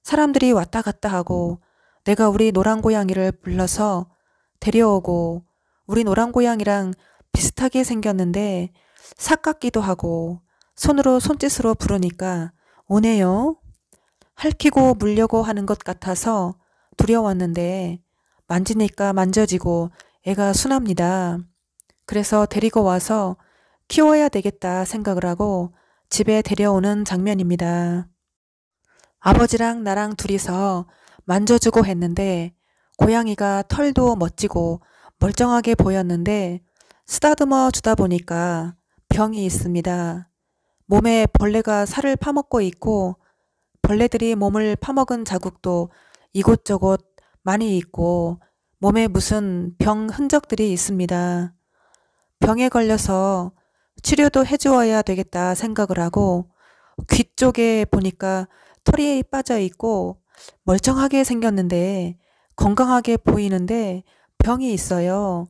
사람들이 왔다 갔다 하고 내가 우리 노란 고양이를 불러서 데려오고 우리 노란 고양이랑 비슷하게 생겼는데 삭같기도 하고 손으로 손짓으로 부르니까 오네요. 핥히고 물려고 하는 것 같아서 두려웠는데 만지니까 만져지고 애가 순합니다. 그래서 데리고 와서 키워야 되겠다 생각을 하고 집에 데려오는 장면입니다. 아버지랑 나랑 둘이서 만져주고 했는데 고양이가 털도 멋지고 멀쩡하게 보였는데 쓰다듬어 주다 보니까 병이 있습니다. 몸에 벌레가 살을 파먹고 있고 벌레들이 몸을 파먹은 자국도 이곳저곳 많이 있고 몸에 무슨 병 흔적들이 있습니다. 병에 걸려서 치료도 해주어야 되겠다 생각을 하고 귀 쪽에 보니까 털이 빠져 있고 멀쩡하게 생겼는데 건강하게 보이는데 병이 있어요.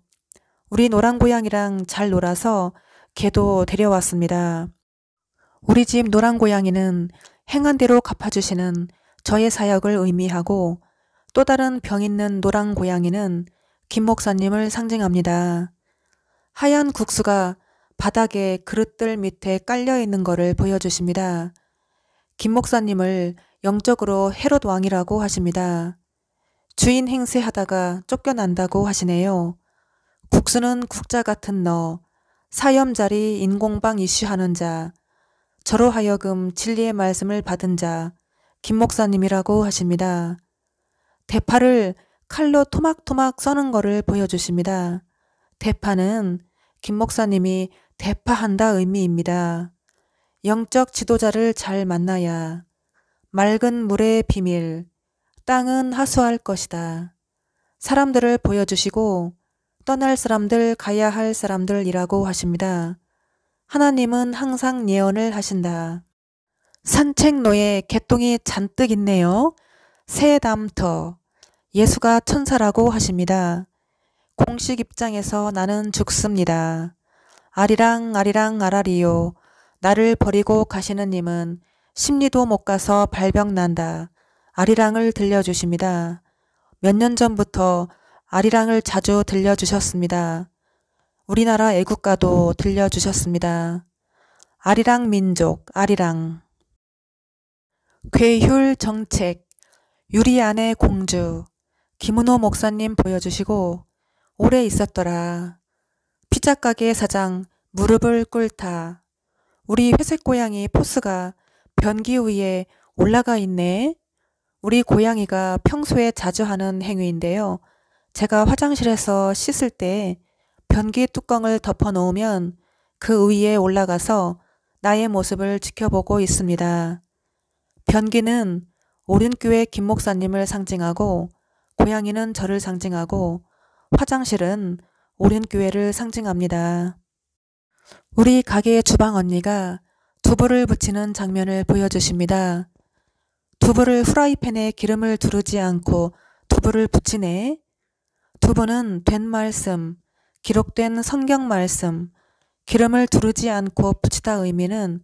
우리 노란 고양이랑 잘 놀아서 걔도 데려왔습니다. 우리 집 노란 고양이는 행한 대로 갚아주시는 저의 사역을 의미하고 또 다른 병 있는 노랑 고양이는 김 목사님을 상징합니다. 하얀 국수가 바닥에 그릇들 밑에 깔려 있는 것을 보여주십니다. 김 목사님을 영적으로 헤롯 왕이라고 하십니다. 주인 행세하다가 쫓겨난다고 하시네요. 국수는 국자 같은 너, 사염자리 인공방 이슈하는 자, 저로 하여금 진리의 말씀을 받은 자, 김 목사님이라고 하십니다. 대파를 칼로 토막토막 써는 것을 보여주십니다. 대파는 김 목사님이 대파한다 의미입니다. 영적 지도자를 잘 만나야 맑은 물의 비밀, 땅은 하수할 것이다. 사람들을 보여주시고 떠날 사람들 가야 할 사람들이라고 하십니다. 하나님은 항상 예언을 하신다. 산책로에 개똥이 잔뜩 있네요. 새 담터, 예수가 천사라고 하십니다. 공식 입장에서 나는 죽습니다. 아리랑 아리랑 아라리요. 나를 버리고 가시는 님은 심리도 못 가서 발병난다. 아리랑을 들려주십니다. 몇 년 전부터 아리랑을 자주 들려주셨습니다. 우리나라 애국가도 들려주셨습니다. 아리랑 민족, 아리랑. 괴휼 정책, 유리안의 공주, 김은호 목사님 보여주시고 오래 있었더라. 피자가게 사장 무릎을 꿇다. 우리 회색 고양이 포스가 변기 위에 올라가 있네. 우리 고양이가 평소에 자주 하는 행위인데요. 제가 화장실에서 씻을 때 변기 뚜껑을 덮어 놓으면 그 위에 올라가서 나의 모습을 지켜보고 있습니다. 변기는 오륜교회 김 목사님을 상징하고 고양이는 저를 상징하고 화장실은 오륜교회를 상징합니다. 우리 가게의 주방 언니가 두부를 부치는 장면을 보여주십니다. 두부를 후라이팬에 기름을 두르지 않고 두부를 부치네. 두부는 된 말씀, 기록된 성경 말씀, 기름을 두르지 않고 부치다 의미는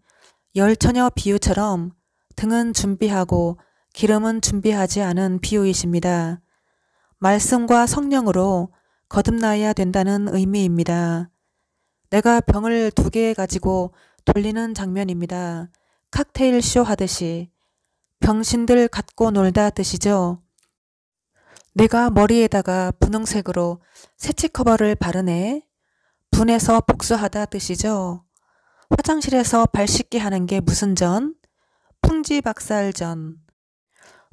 열처녀 비유처럼 등은 준비하고 기름은 준비하지 않은 비유이십니다. 말씀과 성령으로 거듭나야 된다는 의미입니다. 내가 병을 2개 가지고 돌리는 장면입니다. 칵테일 쇼 하듯이. 병신들 갖고 놀다 뜻이죠. 내가 머리에다가 분홍색으로 새치 커버를 바르네. 분해서 복수하다 뜻이죠. 화장실에서 발 씻게 하는 게 무슨 전? 풍지박살전.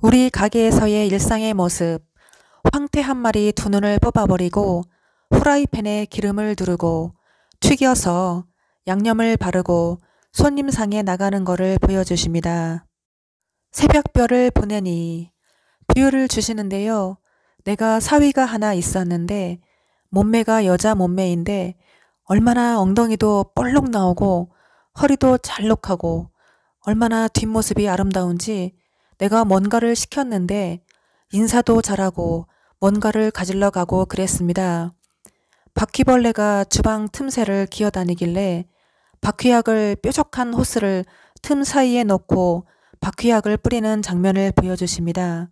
우리 가게에서의 일상의 모습. 황태 한 마리 2눈을 뽑아버리고 후라이팬에 기름을 두르고 튀겨서 양념을 바르고 손님상에 나가는 것을 보여주십니다. 새벽별을 보내니 비유를 주시는데요. 내가 사위가 하나 있었는데 몸매가 여자 몸매인데 얼마나 엉덩이도 볼록 나오고 허리도 잘록하고 얼마나 뒷모습이 아름다운지 내가 뭔가를 시켰는데 인사도 잘하고 뭔가를 가지러 가고 그랬습니다. 바퀴벌레가 주방 틈새를 기어다니길래 바퀴약을 뾰족한 호스를 틈 사이에 넣고 바퀴약을 뿌리는 장면을 보여주십니다.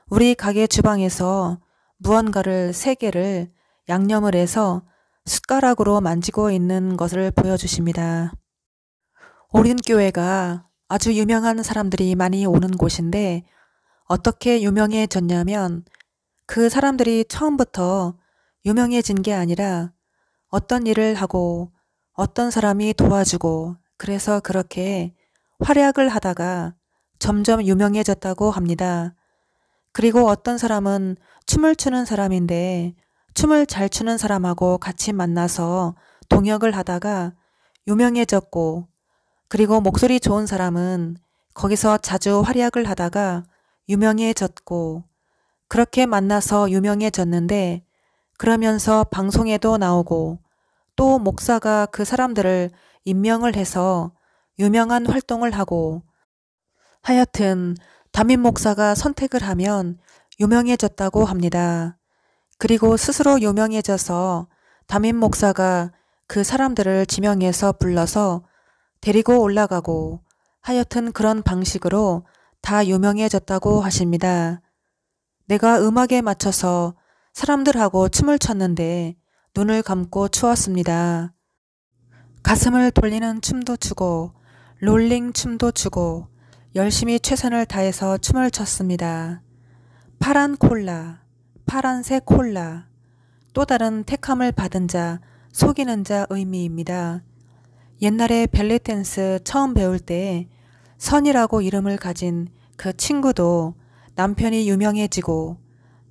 우리 가게 주방에서 무언가를 3개를 양념을 해서 숟가락으로 만지고 있는 것을 보여주십니다. 오륜교회가 아주 유명한 사람들이 많이 오는 곳인데 어떻게 유명해졌냐면 그 사람들이 처음부터 유명해진 게 아니라 어떤 일을 하고 어떤 사람이 도와주고 그래서 그렇게 활약을 하다가 점점 유명해졌다고 합니다. 그리고 어떤 사람은 춤을 추는 사람인데 춤을 잘 추는 사람하고 같이 만나서 동역을 하다가 유명해졌고 그리고 목소리 좋은 사람은 거기서 자주 활약을 하다가 유명해졌고 그렇게 만나서 유명해졌는데 그러면서 방송에도 나오고 또 목사가 그 사람들을 임명을 해서 유명한 활동을 하고 하여튼 담임 목사가 선택을 하면 유명해졌다고 합니다. 그리고 스스로 유명해져서 담임 목사가 그 사람들을 지명해서 불러서 데리고 올라가고 하여튼 그런 방식으로 다 유명해졌다고 하십니다. 내가 음악에 맞춰서 사람들하고 춤을 췄는데 눈을 감고 추었습니다. 가슴을 돌리는 춤도 추고 롤링 춤도 추고 열심히 최선을 다해서 춤을 췄습니다. 파란 콜라, 파란색 콜라, 또 다른 택함을 받은 자, 속이는 자 의미입니다. 옛날에 벨리 댄스 처음 배울 때 선이라고 이름을 가진 그 친구도 남편이 유명해지고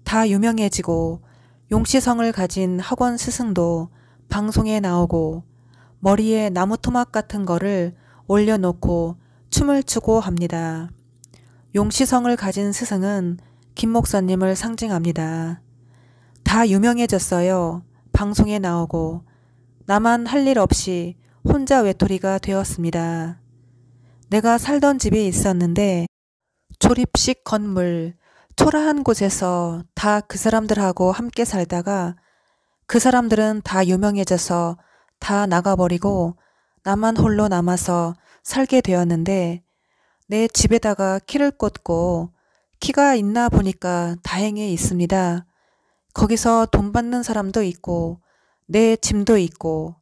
다 유명해지고 용시성을 가진 학원 스승도 방송에 나오고 머리에 나무 토막 같은 거를 올려놓고 춤을 추고 합니다. 용시성을 가진 스승은 김 목사님을 상징합니다. 다 유명해졌어요. 방송에 나오고 나만 할 일 없이 혼자 외톨이가 되었습니다. 내가 살던 집이 있었는데 조립식 건물, 초라한 곳에서 다 그 사람들하고 함께 살다가 그 사람들은 다 유명해져서 다 나가버리고 나만 홀로 남아서 살게 되었는데 내 집에다가 키를 꽂고 키가 있나 보니까 다행히 있습니다. 거기서 돈 받는 사람도 있고 내 짐도 있고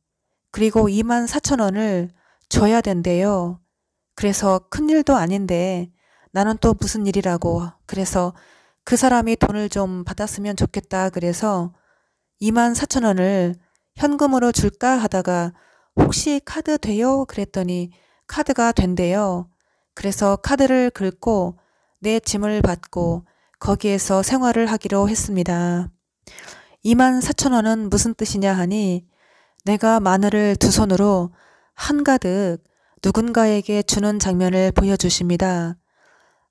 그리고 24,000원을 줘야 된대요. 그래서 큰일도 아닌데 나는 또 무슨 일이라고 그래서 그 사람이 돈을 좀 받았으면 좋겠다 그래서 24,000원을 현금으로 줄까 하다가 혹시 카드 돼요? 그랬더니 카드가 된대요. 그래서 카드를 긁고 내 짐을 받고 거기에서 생활을 하기로 했습니다. 24,000원은 무슨 뜻이냐 하니 내가 마늘을 두 손으로 한가득 누군가에게 주는 장면을 보여주십니다.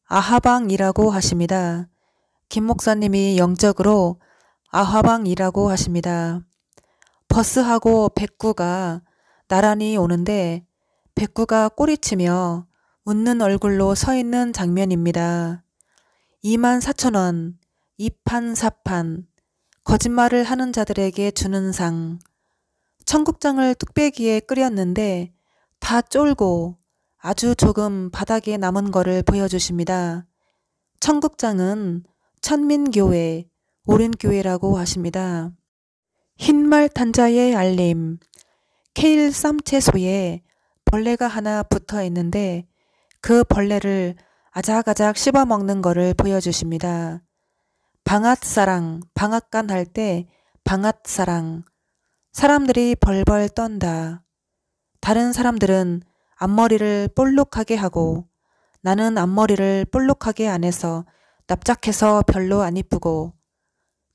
아하방이라고 하십니다. 김 목사님이 영적으로 아하방이라고 하십니다. 버스하고 백구가 나란히 오는데 백구가 꼬리치며 웃는 얼굴로 서 있는 장면입니다. 24,000원, 이판사판, 거짓말을 하는 자들에게 주는 상. 청국장을 뚝배기에 끓였는데 다 쫄고 아주 조금 바닥에 남은 거를 보여주십니다. 청국장은 천민교회, 오륜교회라고 하십니다. 흰말 단자의 알림, 케일 쌈채소에 벌레가 하나 붙어 있는데 그 벌레를 아작아작 씹어먹는 거를 보여주십니다. 방앗사랑, 방앗간 할 때 방앗사랑, 사람들이 벌벌 떤다. 다른 사람들은 앞머리를 볼록하게 하고 나는 앞머리를 볼록하게 안 해서 납작해서 별로 안 이쁘고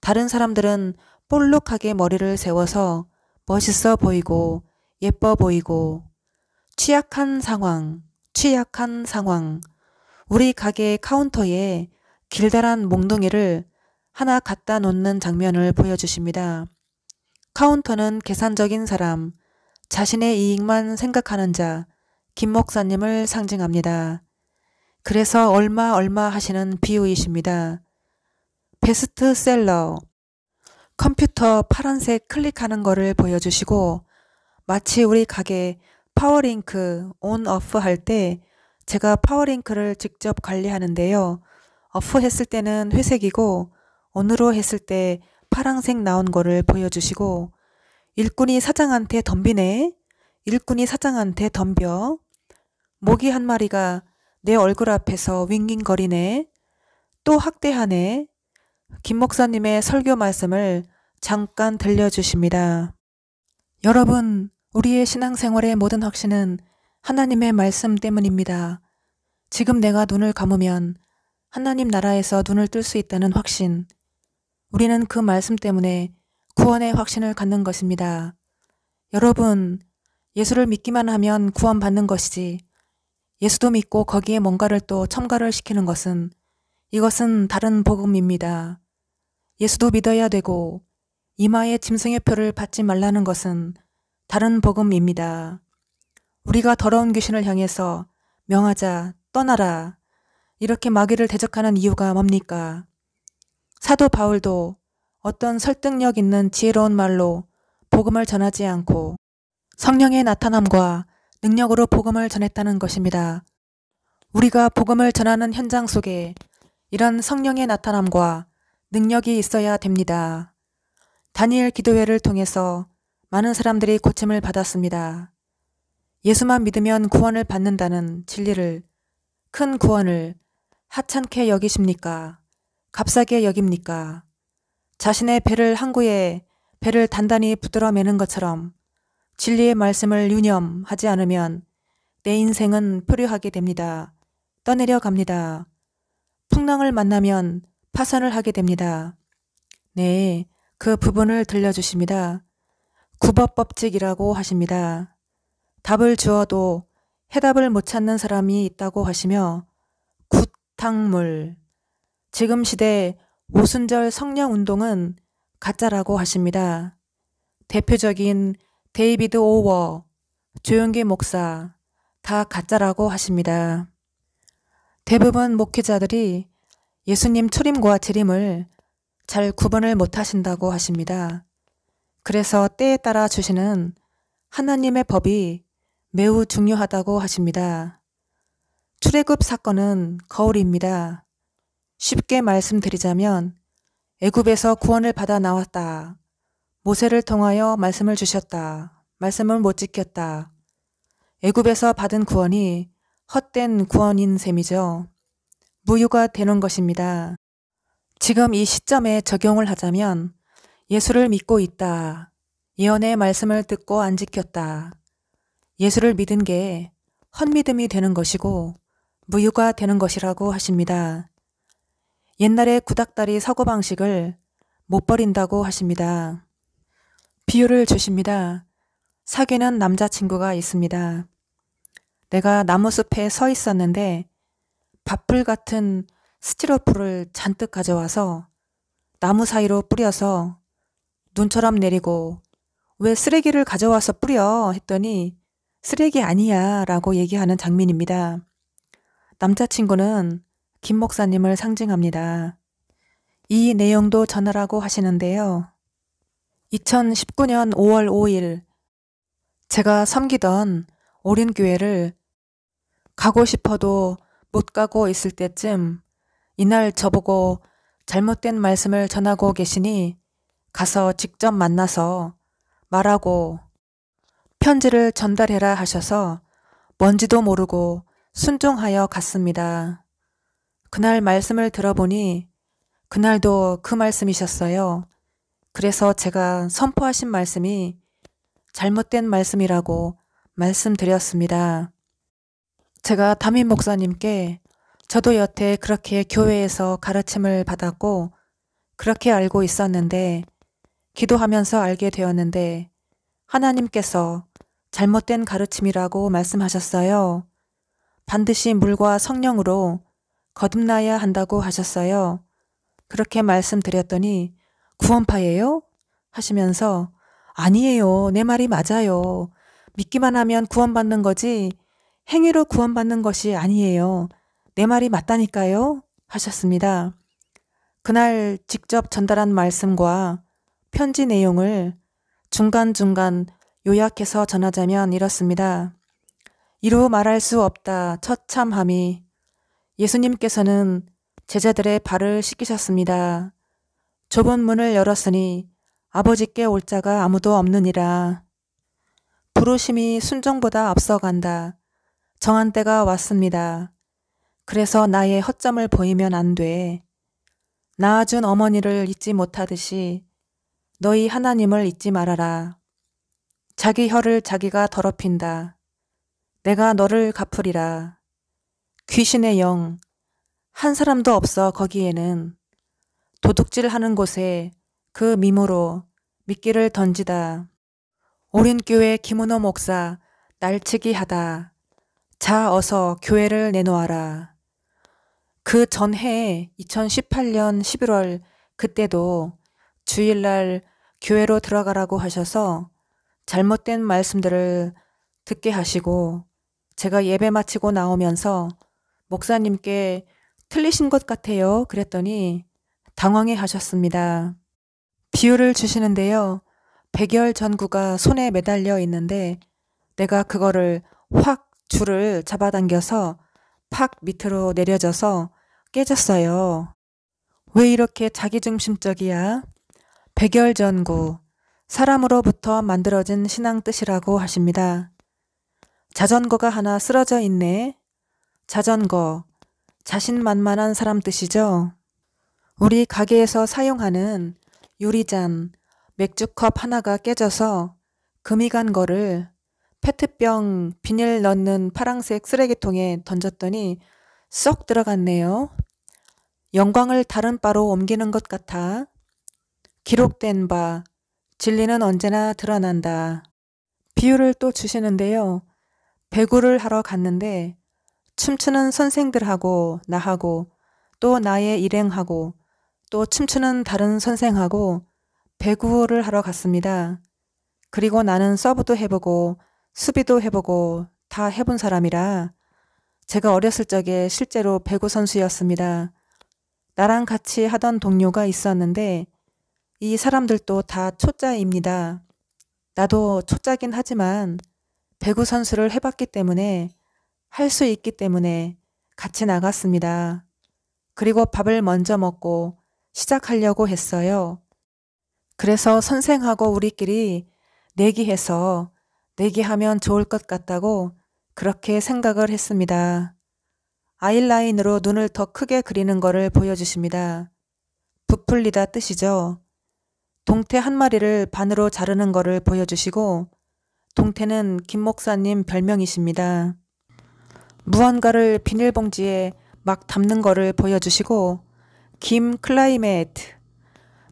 다른 사람들은 볼록하게 머리를 세워서 멋있어 보이고 예뻐 보이고 취약한 상황, 취약한 상황. 우리 가게 카운터에 길다란 몽둥이를 하나 갖다 놓는 장면을 보여주십니다. 카운터는 계산적인 사람, 자신의 이익만 생각하는 자, 김 목사님을 상징합니다. 그래서 얼마 하시는 비유이십니다. 베스트셀러, 컴퓨터 파란색 클릭하는 거를 보여주시고 마치 우리 가게 파워링크 온 오프 할 때 제가 파워링크를 직접 관리하는데요. 오프 했을 때는 회색이고 온으로 했을 때 파란색 나온 거를 보여주시고 일꾼이 사장한테 덤비네. 일꾼이 사장한테 덤벼. 모기 한 마리가 내 얼굴 앞에서 윙윙거리네. 또 학대하네. 김 목사님의 설교 말씀을 잠깐 들려주십니다. 여러분, 우리의 신앙생활의 모든 확신은 하나님의 말씀 때문입니다. 지금 내가 눈을 감으면 하나님 나라에서 눈을 뜰 수 있다는 확신. 우리는 그 말씀 때문에 구원의 확신을 갖는 것입니다. 여러분, 예수를 믿기만 하면 구원받는 것이지 예수도 믿고 거기에 뭔가를 또 첨가를 시키는 것은 이것은 다른 복음입니다. 예수도 믿어야 되고 이마에 짐승의 표를 받지 말라는 것은 다른 복음입니다. 우리가 더러운 귀신을 향해서 명하자, 떠나라 이렇게 마귀를 대적하는 이유가 뭡니까? 사도 바울도 어떤 설득력 있는 지혜로운 말로 복음을 전하지 않고 성령의 나타남과 능력으로 복음을 전했다는 것입니다. 우리가 복음을 전하는 현장 속에 이런 성령의 나타남과 능력이 있어야 됩니다. 다니엘 기도회를 통해서 많은 사람들이 고침을 받았습니다. 예수만 믿으면 구원을 받는다는 진리를, 큰 구원을 하찮게 여기십니까? 값싸게 여깁니까? 자신의 배를 항구에 배를 단단히 붙들어 매는 것처럼 진리의 말씀을 유념하지 않으면 내 인생은 표류하게 됩니다. 떠내려 갑니다. 풍랑을 만나면 파선을 하게 됩니다. 네, 그 부분을 들려주십니다. 구법법칙이라고 하십니다. 답을 주어도 해답을 못 찾는 사람이 있다고 하시며 굿탕물, 지금 시대 오순절 성령운동은 가짜라고 하십니다. 대표적인 데이비드 오워, 조용기 목사 다 가짜라고 하십니다. 대부분 목회자들이 예수님 초림과 재림을 잘 구분을 못하신다고 하십니다. 그래서 때에 따라 주시는 하나님의 법이 매우 중요하다고 하십니다. 출애굽 사건은 거울입니다. 쉽게 말씀드리자면 애굽에서 구원을 받아 나왔다. 모세를 통하여 말씀을 주셨다. 말씀을 못 지켰다. 애굽에서 받은 구원이 헛된 구원인 셈이죠. 무효가 되는 것입니다. 지금 이 시점에 적용을 하자면 예수를 믿고 있다. 예언의 말씀을 듣고 안 지켰다. 예수를 믿은 게 헛믿음이 되는 것이고 무효가 되는 것이라고 하십니다. 옛날의 구닥다리 사고방식을 못 버린다고 하십니다. 비유를 주십니다. 사귀는 남자친구가 있습니다. 내가 나무숲에 서 있었는데 밥풀 같은 스티로폼을 잔뜩 가져와서 나무 사이로 뿌려서 눈처럼 내리고 왜 쓰레기를 가져와서 뿌려 했더니 쓰레기 아니야 라고 얘기하는 장면입니다. 남자친구는 김 목사님을 상징합니다. 이 내용도 전하라고 하시는데요. 2019년 5월 5일 제가 섬기던 오륜교회를 가고 싶어도 못 가고 있을 때쯤 이날 저보고 잘못된 말씀을 전하고 계시니 가서 직접 만나서 말하고 편지를 전달해라 하셔서 뭔지도 모르고 순종하여 갔습니다. 그날 말씀을 들어보니 그날도 그 말씀이셨어요. 그래서 제가 선포하신 말씀이 잘못된 말씀이라고 말씀드렸습니다. 제가 담임 목사님께 저도 여태 그렇게 교회에서 가르침을 받았고 그렇게 알고 있었는데 기도하면서 알게 되었는데 하나님께서 잘못된 가르침이라고 말씀하셨어요. 반드시 물과 성령으로 거듭나야 한다고 하셨어요. 그렇게 말씀드렸더니 구원파예요? 하시면서 아니에요. 내 말이 맞아요. 믿기만 하면 구원받는 거지 행위로 구원받는 것이 아니에요. 내 말이 맞다니까요? 하셨습니다. 그날 직접 전달한 말씀과 편지 내용을 중간중간 요약해서 전하자면 이렇습니다. 이루 말할 수 없다 처참함이 예수님께서는 제자들의 발을 씻기셨습니다. 좁은 문을 열었으니 아버지께 올 자가 아무도 없느니라. 부르심이 순종보다 앞서간다. 정한 때가 왔습니다. 그래서 나의 허점을 보이면 안 돼. 낳아준 어머니를 잊지 못하듯이 너희 하나님을 잊지 말아라. 자기 혀를 자기가 더럽힌다. 내가 너를 갚으리라. 귀신의 영, 한 사람도 없어 거기에는. 도둑질하는 곳에 그 미모로 미끼를 던지다. 오륜교회 김은호 목사 날치기 하다. 자 어서 교회를 내놓아라. 그 전해에 2018년 11월 그때도 주일날 교회로 들어가라고 하셔서 잘못된 말씀들을 듣게 하시고 제가 예배 마치고 나오면서 목사님께 틀리신 것 같아요. 그랬더니 당황해 하셨습니다. 비유를 주시는데요. 백열 전구가 손에 매달려 있는데 내가 그거를 확 줄을 잡아당겨서 팍 밑으로 내려져서 깨졌어요. 왜 이렇게 자기중심적이야? 백열전구, 사람으로부터 만들어진 신앙 뜻이라고 하십니다. 자전거가 하나 쓰러져 있네. 자전거, 자신만만한 사람 뜻이죠. 우리 가게에서 사용하는 유리잔, 맥주컵 하나가 깨져서 금이 간 거를 페트병 비닐 넣는 파란색 쓰레기통에 던졌더니 쏙 들어갔네요. 영광을 다른 바로 옮기는 것 같아. 기록된 바, 진리는 언제나 드러난다. 비유를 또 주시는데요. 배구를 하러 갔는데 춤추는 선생들하고 나하고 또 나의 일행하고 또 춤추는 다른 선생하고 배구를 하러 갔습니다. 그리고 나는 서브도 해보고 수비도 해보고 다 해본 사람이라 제가 어렸을 적에 실제로 배구 선수였습니다. 나랑 같이 하던 동료가 있었는데 이 사람들도 다 초짜입니다. 나도 초짜긴 하지만 배구 선수를 해봤기 때문에 할 수 있기 때문에 같이 나갔습니다. 그리고 밥을 먼저 먹고 시작하려고 했어요. 그래서 선생하고 우리끼리 내기해서 내기하면 좋을 것 같다고 그렇게 생각을 했습니다. 아이라인으로 눈을 더 크게 그리는 거를 보여주십니다. 부풀리다 뜻이죠. 동태 한 마리를 반으로 자르는 거를 보여주시고 동태는 김 목사님 별명이십니다. 무언가를 비닐봉지에 막 담는 거를 보여주시고 김 클라이메트,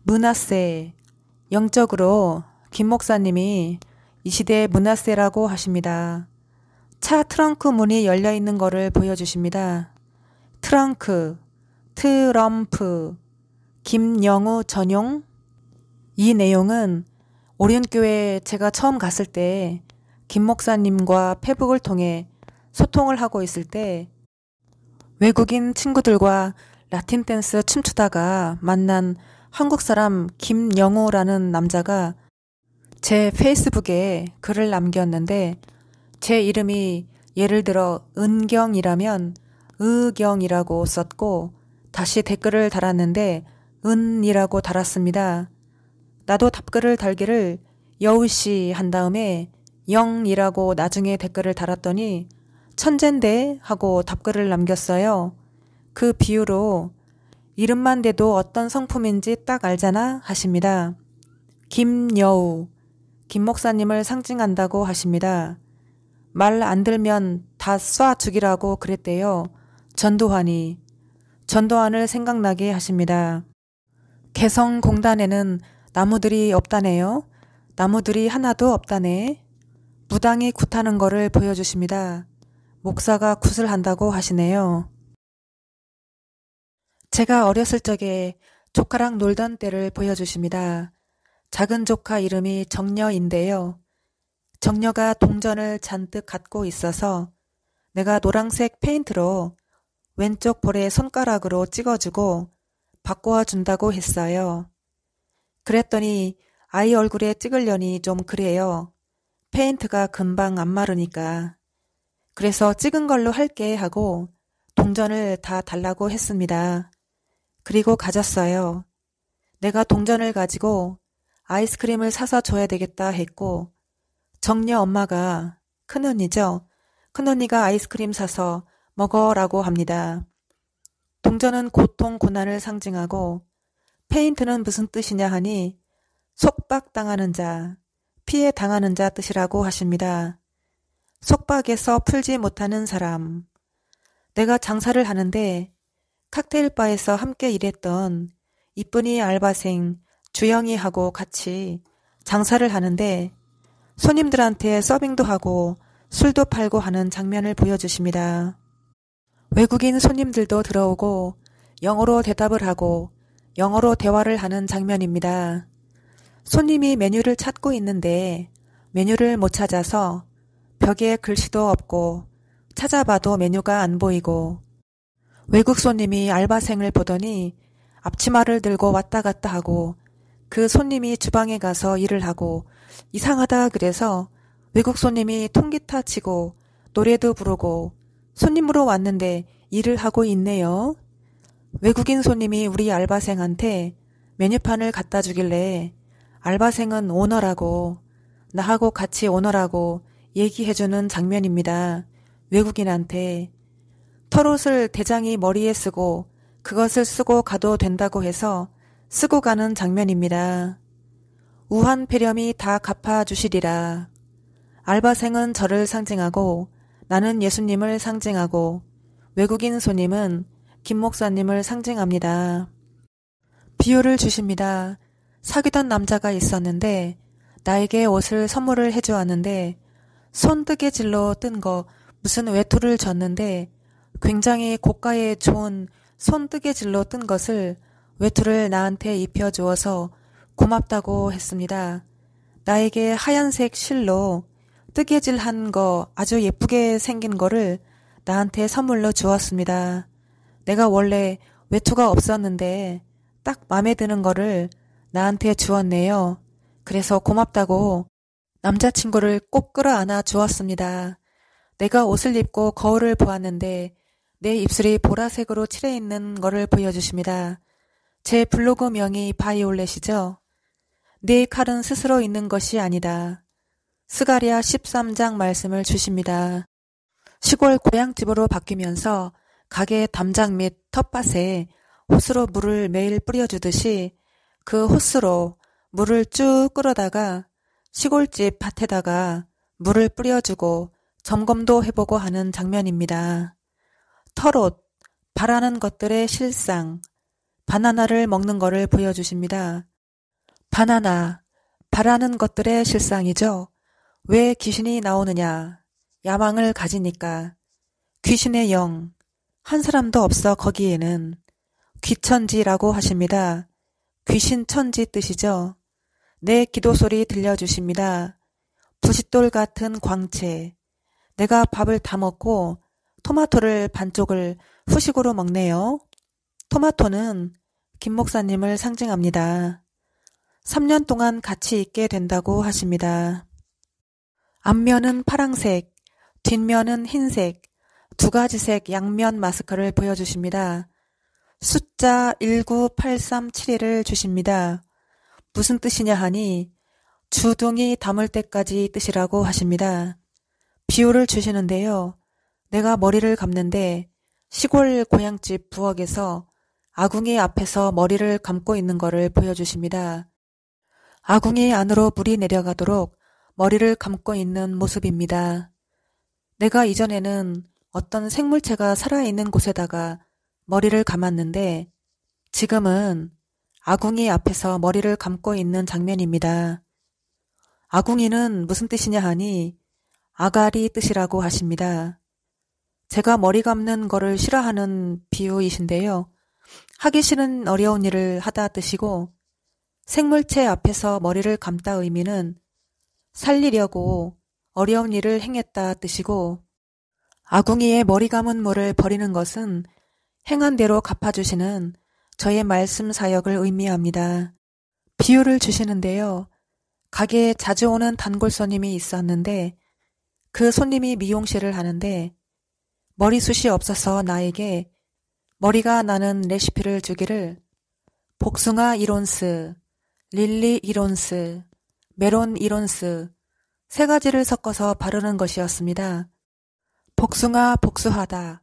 문하세, 영적으로 김 목사님이 이 시대의 문하세라고 하십니다. 차 트렁크 문이 열려있는 거를 보여주십니다. 트렁크, 트럼프, 김영우 전용. 이 내용은 오륜교회 제가 처음 갔을 때 김 목사님과 페북을 통해 소통을 하고 있을 때 외국인 친구들과 라틴 댄스 춤추다가 만난 한국 사람 김영우라는 남자가 제 페이스북에 글을 남겼는데 제 이름이 예를 들어 은경이라면 의경이라고 썼고 다시 댓글을 달았는데 은이라고 달았습니다. 나도 답글을 달기를 여우씨 한 다음에 영이라고 나중에 댓글을 달았더니 천잰데 하고 답글을 남겼어요. 그 비유로 이름만 대도 어떤 성품인지 딱 알잖아 하십니다. 김여우, 김 목사님을 상징한다고 하십니다. 말 안 들면 다 쏴 죽이라고 그랬대요. 전두환이. 전두환을 생각나게 하십니다. 개성공단에는 나무들이 없다네요. 나무들이 하나도 없다네. 무당이 굿하는 거를 보여주십니다. 목사가 굿을 한다고 하시네요. 제가 어렸을 적에 조카랑 놀던 때를 보여주십니다. 작은 조카 이름이 정녀인데요. 정녀가 동전을 잔뜩 갖고 있어서 내가 노란색 페인트로 왼쪽 볼에 손가락으로 찍어주고 바꿔준다고 했어요. 그랬더니 아이 얼굴에 찍으려니 좀 그래요. 페인트가 금방 안 마르니까. 그래서 찍은 걸로 할게 하고 동전을 다 달라고 했습니다. 그리고 가졌어요. 내가 동전을 가지고 아이스크림을 사서 줘야 되겠다 했고 정녀 엄마가 큰언니죠. 큰언니가 아이스크림 사서 먹어라고 합니다. 동전은 고통, 고난을 상징하고 페인트는 무슨 뜻이냐 하니 속박당하는 자, 피해 당하는 자 뜻이라고 하십니다. 속박에서 풀지 못하는 사람. 내가 장사를 하는데 칵테일바에서 함께 일했던 이쁜이 알바생 주영이하고 같이 장사를 하는데 손님들한테 서빙도 하고 술도 팔고 하는 장면을 보여주십니다. 외국인 손님들도 들어오고 영어로 대답을 하고 영어로 대화를 하는 장면입니다. 손님이 메뉴를 찾고 있는데 메뉴를 못 찾아서 벽에 글씨도 없고 찾아봐도 메뉴가 안 보이고 외국 손님이 알바생을 보더니 앞치마를 들고 왔다 갔다 하고 그 손님이 주방에 가서 일을 하고 이상하다 그래서 외국 손님이 통기타 치고 노래도 부르고 손님으로 왔는데 일을 하고 있네요. 외국인 손님이 우리 알바생한테 메뉴판을 갖다 주길래 알바생은 오너라고 나하고 같이 오너라고 얘기해주는 장면입니다. 외국인한테 털옷을 대장이 머리에 쓰고 그것을 쓰고 가도 된다고 해서 쓰고 가는 장면입니다. 우한폐렴이 다 갚아주시리라. 알바생은 저를 상징하고 나는 예수님을 상징하고 외국인 손님은 김 목사님을 상징합니다. 비유를 주십니다. 사귀던 남자가 있었는데 나에게 옷을 선물을 해주었는데 손뜨개질로 뜬 거 무슨 외투를 줬는데 굉장히 고가의 좋은 손뜨개질로 뜬 것을 외투를 나한테 입혀주어서 고맙다고 했습니다. 나에게 하얀색 실로 뜨개질한 거 아주 예쁘게 생긴 거를 나한테 선물로 주었습니다. 내가 원래 외투가 없었는데 딱 마음에 드는 거를 나한테 주었네요. 그래서 고맙다고 남자친구를 꼭 끌어안아 주었습니다. 내가 옷을 입고 거울을 보았는데 내 입술이 보라색으로 칠해 있는 거를 보여주십니다. 제 블로그 명이 바이올렛이죠. 네 칼은 스스로 있는 것이 아니다. 스가랴 13장 말씀을 주십니다. 시골 고향집으로 바뀌면서 가게 담장 및 텃밭에 호스로 물을 매일 뿌려주듯이 그 호스로 물을 쭉 끌어다가 시골집 밭에다가 물을 뿌려주고 점검도 해보고 하는 장면입니다. 털옷, 바라는 것들의 실상, 바나나를 먹는 것을 보여주십니다. 바나나, 바라는 것들의 실상이죠. 왜 귀신이 나오느냐? 야망을 가지니까. 귀신의 영, 한 사람도 없어 거기에는. 귀천지라고 하십니다. 귀신천지 뜻이죠. 내 기도소리 들려주십니다. 부싯돌 같은 광채. 내가 밥을 다 먹고 토마토를 반쪽을 후식으로 먹네요. 토마토는 김 목사님을 상징합니다. 3년 동안 같이 있게 된다고 하십니다. 앞면은 파랑색, 뒷면은 흰색, 두 가지 색 양면 마스크를 보여주십니다. 숫자 19837을 주십니다. 무슨 뜻이냐 하니 주둥이 담을 때까지 뜻이라고 하십니다. 비유를 주시는데요. 내가 머리를 감는데 시골 고향집 부엌에서 아궁이 앞에서 머리를 감고 있는 것을 보여주십니다. 아궁이 안으로 물이 내려가도록 머리를 감고 있는 모습입니다. 내가 이전에는 어떤 생물체가 살아있는 곳에다가 머리를 감았는데 지금은 아궁이 앞에서 머리를 감고 있는 장면입니다. 아궁이는 무슨 뜻이냐 하니 아가리 뜻이라고 하십니다. 제가 머리 감는 거를 싫어하는 비유이신데요. 하기 싫은 어려운 일을 하다 뜻이고 생물체 앞에서 머리를 감다 의미는 살리려고 어려운 일을 행했다 뜻이고 아궁이에 머리 감은 모를 버리는 것은 행한 대로 갚아주시는 저의 말씀 사역을 의미합니다. 비유를 주시는데요. 가게에 자주 오는 단골 손님이 있었는데 그 손님이 미용실을 하는데 머리숱이 없어서 나에게 머리가 나는 레시피를 주기를 복숭아 1온스, 릴리 1온스, 메론 1온스 세 가지를 섞어서 바르는 것이었습니다. 복숭아 복수하다.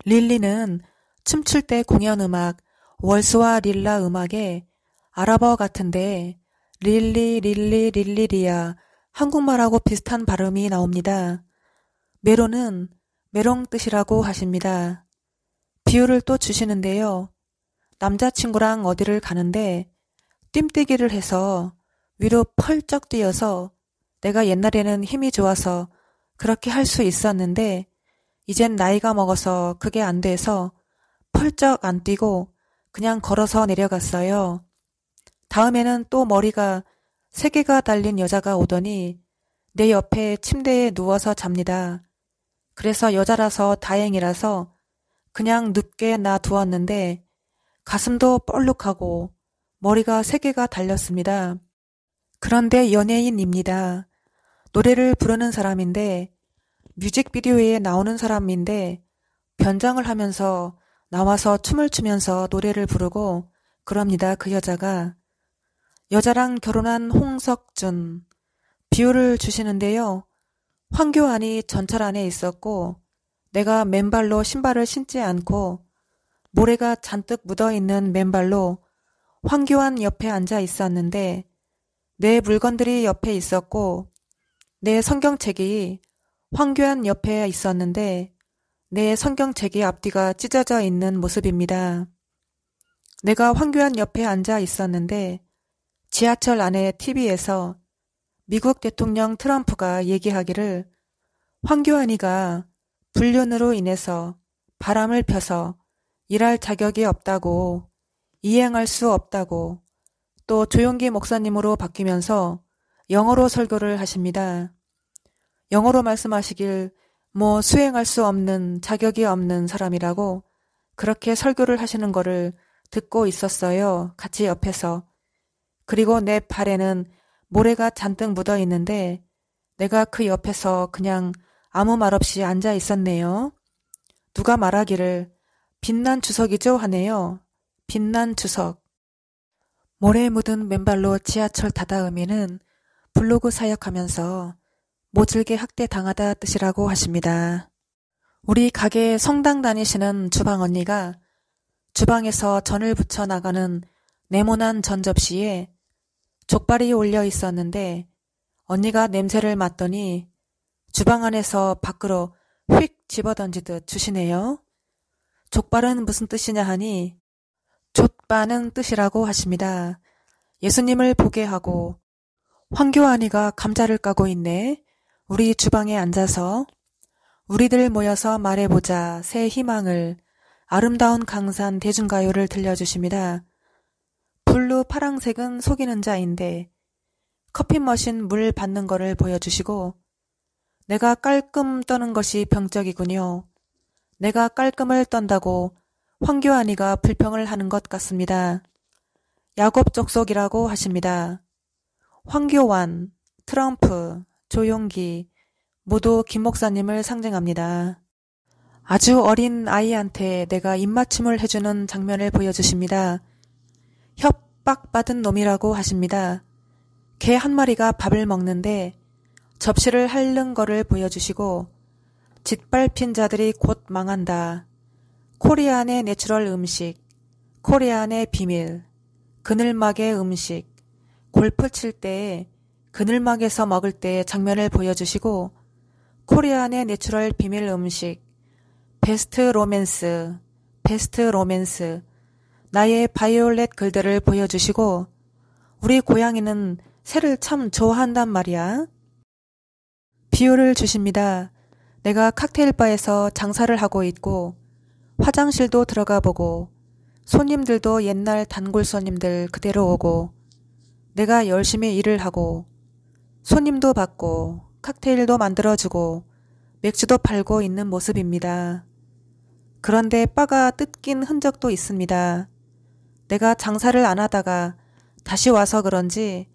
릴리는 춤출 때 공연음악 월스와 릴라 음악에 아랍어 같은데 릴리리아 한국말하고 비슷한 발음이 나옵니다. 메론은 메롱 뜻이라고 하십니다. 비유를 또 주시는데요. 남자친구랑 어디를 가는데 뜀뛰기를 해서 위로 펄쩍 뛰어서 내가 옛날에는 힘이 좋아서 그렇게 할 수 있었는데 이젠 나이가 먹어서 그게 안 돼서 펄쩍 안 뛰고 그냥 걸어서 내려갔어요. 다음에는 또 머리가 3개가 달린 여자가 오더니 내 옆에 침대에 누워서 잡니다. 그래서 여자라서 다행이라서 그냥 눕게 놔두었는데 가슴도 볼록하고 머리가 3개가 달렸습니다. 그런데 연예인입니다. 노래를 부르는 사람인데 뮤직비디오에 나오는 사람인데 변장을 하면서 나와서 춤을 추면서 노래를 부르고 그럽니다. 그 여자가. 여자랑 결혼한 홍석준. 비유를 주시는데요. 황교안이 전철 안에 있었고 내가 맨발로 신발을 신지 않고 모래가 잔뜩 묻어있는 맨발로 황교안 옆에 앉아 있었는데 내 물건들이 옆에 있었고 내 성경책이 황교안 옆에 있었는데 내 성경책이 앞뒤가 찢어져 있는 모습입니다. 내가 황교안 옆에 앉아 있었는데 지하철 안에 TV에서 미국 대통령 트럼프가 얘기하기를 황교안이가 불륜으로 인해서 바람을 펴서 일할 자격이 없다고, 이행할 수 없다고, 또 조용기 목사님으로 바뀌면서 영어로 설교를 하십니다. 영어로 말씀하시길 수행할 수 없는 자격이 없는 사람이라고 그렇게 설교를 하시는 거를 듣고 있었어요. 같이 옆에서. 그리고 내 발에는 모래가 잔뜩 묻어 있는데 내가 그 옆에서 그냥 아무 말 없이 앉아 있었네요. 누가 말하기를 빛난 주석이죠 하네요. 빛난 주석. 모래 묻은 맨발로 지하철 다다음에는 블로그 사역하면서 모질게 학대당하다 뜻이라고 하십니다. 우리 가게 성당 다니시는 주방 언니가 주방에서 전을 부쳐 나가는 네모난 전 접시에 족발이 올려 있었는데 언니가 냄새를 맡더니 주방 안에서 밖으로 휙 집어던지듯 주시네요. 족발은 무슨 뜻이냐 하니 족바는 뜻이라고 하십니다. 예수님을 보게 하고 황교안이가 감자를 까고 있네. 우리 주방에 앉아서 우리들 모여서 말해보자 새 희망을 아름다운 강산 대중가요를 들려주십니다. 블루 파랑색은 속이는 자인데 커피 머신 물 받는 거를 보여주시고 내가 깔끔 떠는 것이 병적이군요. 내가 깔끔을 떤다고 황교안이가 불평을 하는 것 같습니다. 야곱 족속이라고 하십니다. 황교안, 트럼프, 조용기 모두 김 목사님을 상징합니다. 아주 어린 아이한테 내가 입맞춤을 해주는 장면을 보여주십니다. 협박받은 놈이라고 하십니다. 개 한 마리가 밥을 먹는데 접시를 핥는 거를 보여주시고 짓밟힌 자들이 곧 망한다. 코리안의 내추럴 음식, 코리안의 비밀, 그늘막의 음식, 골프 칠 때에 그늘막에서 먹을 때의 장면을 보여주시고 코리안의 내추럴 비밀 음식, 베스트 로맨스, 베스트 로맨스, 나의 바이올렛 글들을 보여주시고 우리 고양이는 새를 참 좋아한단 말이야. 비유를 주십니다. 내가 칵테일바에서 장사를 하고 있고 화장실도 들어가 보고 손님들도 옛날 단골 손님들 그대로 오고 내가 열심히 일을 하고 손님도 받고 칵테일도 만들어주고 맥주도 팔고 있는 모습입니다. 그런데 바가 뜯긴 흔적도 있습니다. 내가 장사를 안 하다가 다시 와서 그런지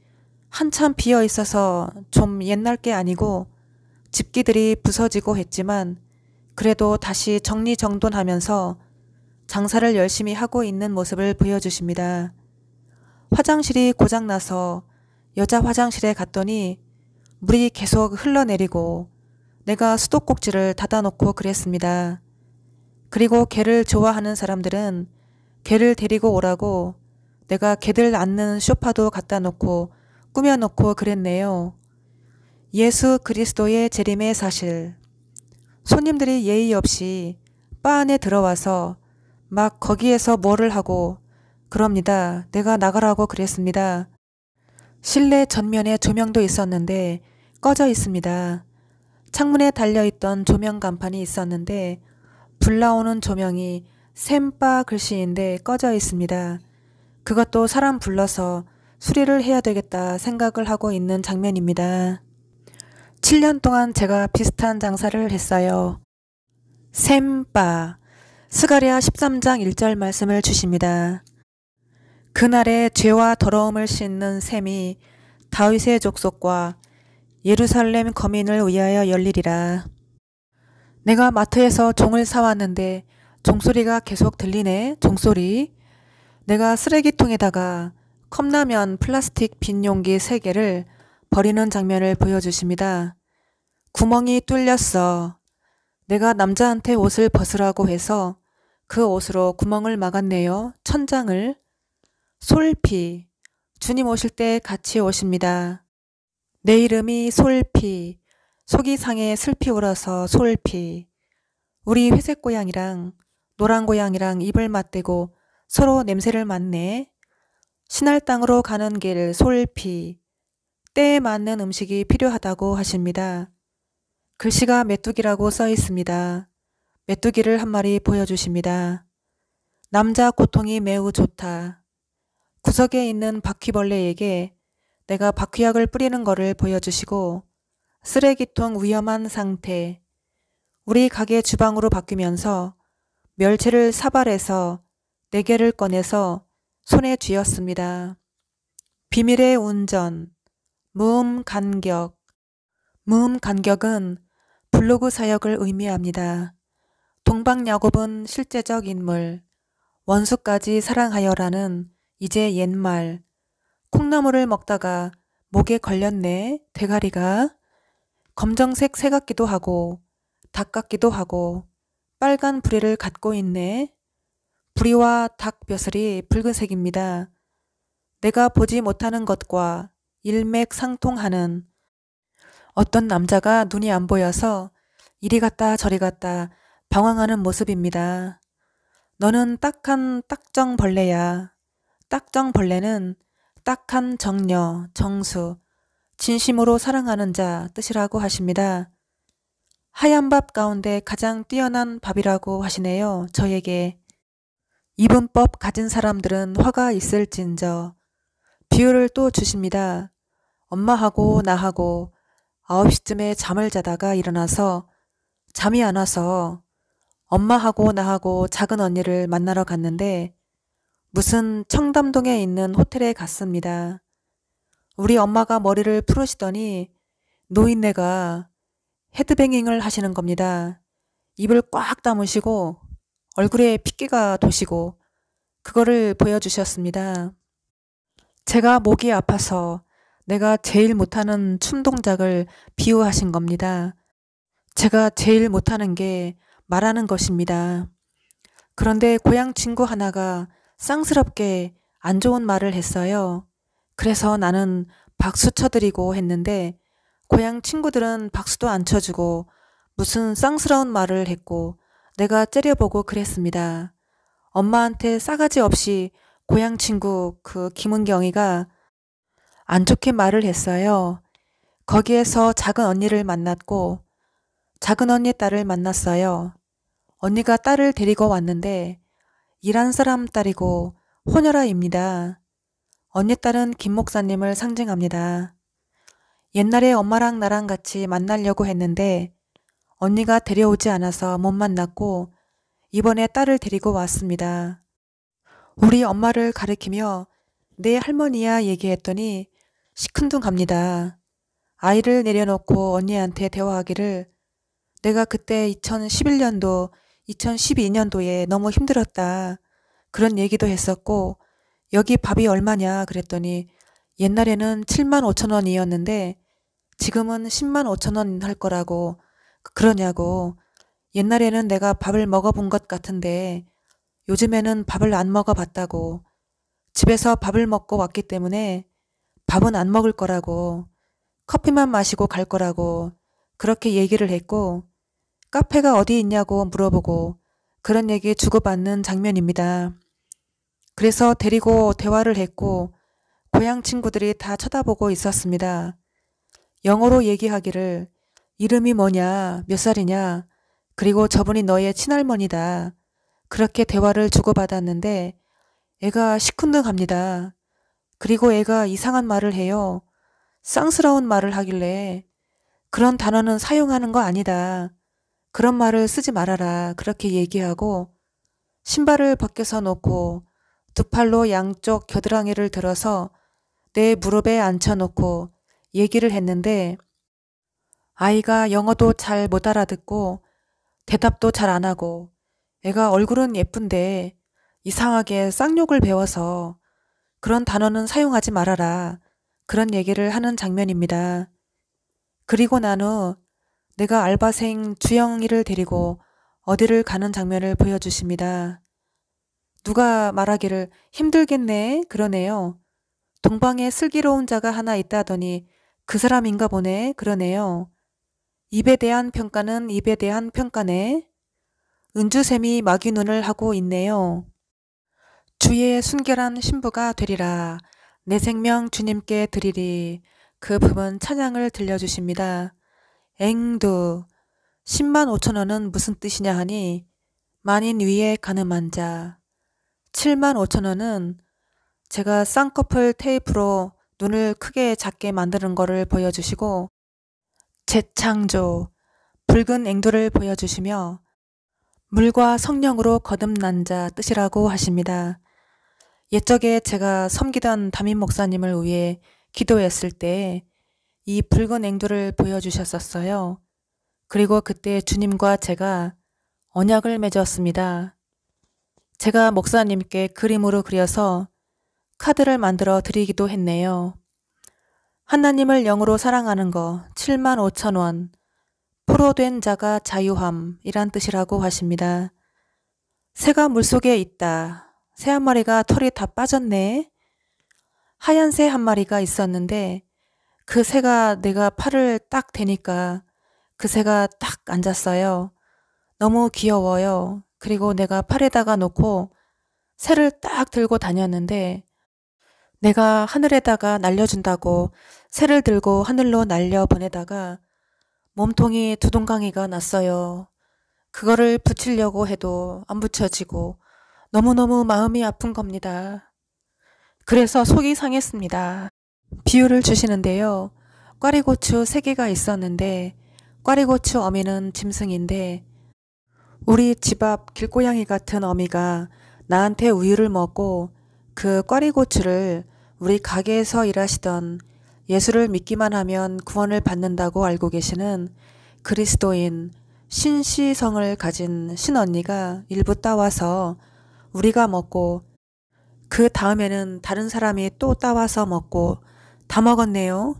한참 비어 있어서 좀 옛날 게 아니고 집기들이 부서지고 했지만 그래도 다시 정리정돈하면서 장사를 열심히 하고 있는 모습을 보여주십니다. 화장실이 고장나서 여자 화장실에 갔더니 물이 계속 흘러내리고 내가 수도꼭지를 닫아놓고 그랬습니다. 그리고 개를 좋아하는 사람들은 개를 데리고 오라고 내가 개들 앉는 소파도 갖다 놓고 꾸며놓고 그랬네요. 예수 그리스도의 재림의 사실. 손님들이 예의 없이 바 안에 들어와서 막 거기에서 뭐를 하고 그럽니다. 내가 나가라고 그랬습니다. 실내 전면에 조명도 있었는데 꺼져 있습니다. 창문에 달려있던 조명 간판이 있었는데 불 나오는 조명이 샘바 글씨인데 꺼져 있습니다. 그것도 사람 불러서 수리를 해야 되겠다 생각을 하고 있는 장면입니다. 7년 동안 제가 비슷한 장사를 했어요. 샘바, 스가랴 13장 1절 말씀을 주십니다. 그날에 죄와 더러움을 씻는 샘이 다윗의 족속과 예루살렘 거민을 위하여 열리리라. 내가 마트에서 종을 사왔는데 종소리가 계속 들리네. 종소리. 내가 쓰레기통에다가 컵라면 플라스틱 빈 용기 3개를 버리는 장면을 보여주십니다. 구멍이 뚫렸어. 내가 남자한테 옷을 벗으라고 해서 그 옷으로 구멍을 막았네요. 천장을. 솔피. 주님 오실 때 같이 오십니다. 내 이름이 솔피. 속이 상해 슬피 울어서 솔피. 우리 회색 고양이랑 노란 고양이랑 입을 맞대고 서로 냄새를 맡네. 신할당으로 가는 길 솔피. 때에 맞는 음식이 필요하다고 하십니다. 글씨가 메뚜기라고 써 있습니다. 메뚜기를 한 마리 보여주십니다. 남자 고통이 매우 좋다. 구석에 있는 바퀴벌레에게 내가 바퀴약을 뿌리는 거를 보여주시고 쓰레기통 위험한 상태. 우리 가게 주방으로 바뀌면서 멸치를 사발해서 4개를 꺼내서 손에 쥐었습니다. 비밀의 운전. 무음 간격. 무음 간격은 블로그 사역을 의미합니다. 동방야곱은 실제적 인물. 원수까지 사랑하여라는 이제 옛말. 콩나물을 먹다가 목에 걸렸네. 대가리가. 검정색 새 같기도 하고 닭 같기도 하고 빨간 부리를 갖고 있네. 부리와 닭 벼슬이 붉은색입니다. 내가 보지 못하는 것과 일맥상통하는 어떤 남자가 눈이 안 보여서 이리 갔다 저리 갔다 방황하는 모습입니다. 너는 딱한 딱정벌레야. 딱정벌레는 딱한 정녀, 정수, 진심으로 사랑하는 자 뜻이라고 하십니다. 하얀 밥 가운데 가장 뛰어난 밥이라고 하시네요. 저에게. 이분법 가진 사람들은 화가 있을진저. 비유를 또 주십니다. 엄마하고 나하고 9시쯤에 잠을 자다가 일어나서 잠이 안 와서 엄마하고 나하고 작은 언니를 만나러 갔는데 무슨 청담동에 있는 호텔에 갔습니다. 우리 엄마가 머리를 풀으시더니 노인네가 헤드뱅잉을 하시는 겁니다. 입을 꽉 다무시고 얼굴에 핏기가 도시고 그거를 보여주셨습니다. 제가 목이 아파서 내가 제일 못하는 춤 동작을 비유하신 겁니다. 제가 제일 못하는 게 말하는 것입니다. 그런데 고향 친구 하나가 쌍스럽게 안 좋은 말을 했어요. 그래서 나는 박수 쳐드리고 했는데 고향 친구들은 박수도 안 쳐주고 무슨 쌍스러운 말을 했고 내가 째려보고 그랬습니다. 엄마한테 싸가지 없이 고향 친구 그 김은경이가 안 좋게 말을 했어요. 거기에서 작은 언니를 만났고 작은 언니 딸을 만났어요. 언니가 딸을 데리고 왔는데 일한 사람 딸이고 호녀라입니다. 언니 딸은 김 목사님을 상징합니다. 옛날에 엄마랑 나랑 같이 만나려고 했는데 언니가 데려오지 않아서 못 만났고 이번에 딸을 데리고 왔습니다. 우리 엄마를 가리키며 내 할머니야 얘기했더니 시큰둥합니다. 아이를 내려놓고 언니한테 대화하기를 내가 그때 2011년도, 2012년도에 너무 힘들었다. 그런 얘기도 했었고 여기 밥이 얼마냐 그랬더니 옛날에는 7만 5천 원이었는데 지금은 10만 5천 원 할 거라고 그러냐고. 옛날에는 내가 밥을 먹어본 것 같은데 요즘에는 밥을 안 먹어봤다고. 집에서 밥을 먹고 왔기 때문에 밥은 안 먹을 거라고. 커피만 마시고 갈 거라고. 그렇게 얘기를 했고 카페가 어디 있냐고 물어보고 그런 얘기 주고받는 장면입니다. 그래서 데리고 대화를 했고 고향 친구들이 다 쳐다보고 있었습니다. 영어로 얘기하기를 이름이 뭐냐, 몇 살이냐, 그리고 저분이 너의 친할머니다. 그렇게 대화를 주고받았는데 애가 시큰둥합니다. 그리고 애가 이상한 말을 해요. 쌍스러운 말을 하길래 그런 단어는 사용하는 거 아니다. 그런 말을 쓰지 말아라. 그렇게 얘기하고 신발을 벗겨서 놓고 두 팔로 양쪽 겨드랑이를 들어서 내 무릎에 앉혀놓고 얘기를 했는데 아이가 영어도 잘 못 알아듣고 대답도 잘 안 하고 애가 얼굴은 예쁜데 이상하게 쌍욕을 배워서 그런 단어는 사용하지 말아라. 그런 얘기를 하는 장면입니다. 그리고 난 후 내가 알바생 주영이를 데리고 어디를 가는 장면을 보여주십니다. 누가 말하기를 힘들겠네 그러네요. 동방에 슬기로운 자가 하나 있다더니 그 사람인가 보네 그러네요. 입에 대한 평가는 입에 대한 평가네. 은주샘이 마귀눈을 하고 있네요. 주의 순결한 신부가 되리라. 내 생명 주님께 드리리. 그 부분 찬양을 들려주십니다. 앵두 10만 5천 원은 무슨 뜻이냐 하니 만인 위에 가늠한 자. 7만 5천 원은 제가 쌍꺼풀 테이프로 눈을 크게 작게 만드는 거를 보여주시고 재창조 붉은 앵두를 보여주시며 물과 성령으로 거듭난 자 뜻이라고 하십니다. 옛적에 제가 섬기던 담임 목사님을 위해 기도했을 때 이 붉은 앵두를 보여주셨었어요. 그리고 그때 주님과 제가 언약을 맺었습니다. 제가 목사님께 그림으로 그려서 카드를 만들어 드리기도 했네요. 하나님을 영으로 사랑하는 거 7만 5천 원, 포로된 자가 자유함이란 뜻이라고 하십니다. 새가 물속에 있다. 새 한 마리가 털이 다 빠졌네. 하얀 새 한 마리가 있었는데 그 새가 내가 팔을 딱 대니까 그 새가 딱 앉았어요. 너무 귀여워요. 그리고 내가 팔에다가 놓고 새를 딱 들고 다녔는데 내가 하늘에다가 날려준다고 새를 들고 하늘로 날려 보내다가 몸통이 두둥강이가 났어요. 그거를 붙이려고 해도 안 붙여지고 너무너무 마음이 아픈 겁니다. 그래서 속이 상했습니다. 비유를 주시는데요. 꽈리고추 3개가 있었는데 꽈리고추 어미는 짐승인데 우리 집 앞 길고양이 같은 어미가 나한테 우유를 먹고 그 꽈리고추를 우리 가게에서 일하시던 예수를 믿기만 하면 구원을 받는다고 알고 계시는 그리스도인 신시성을 가진 신언니가 일부 따와서 우리가 먹고 그 다음에는 다른 사람이 또 따와서 먹고 다 먹었네요.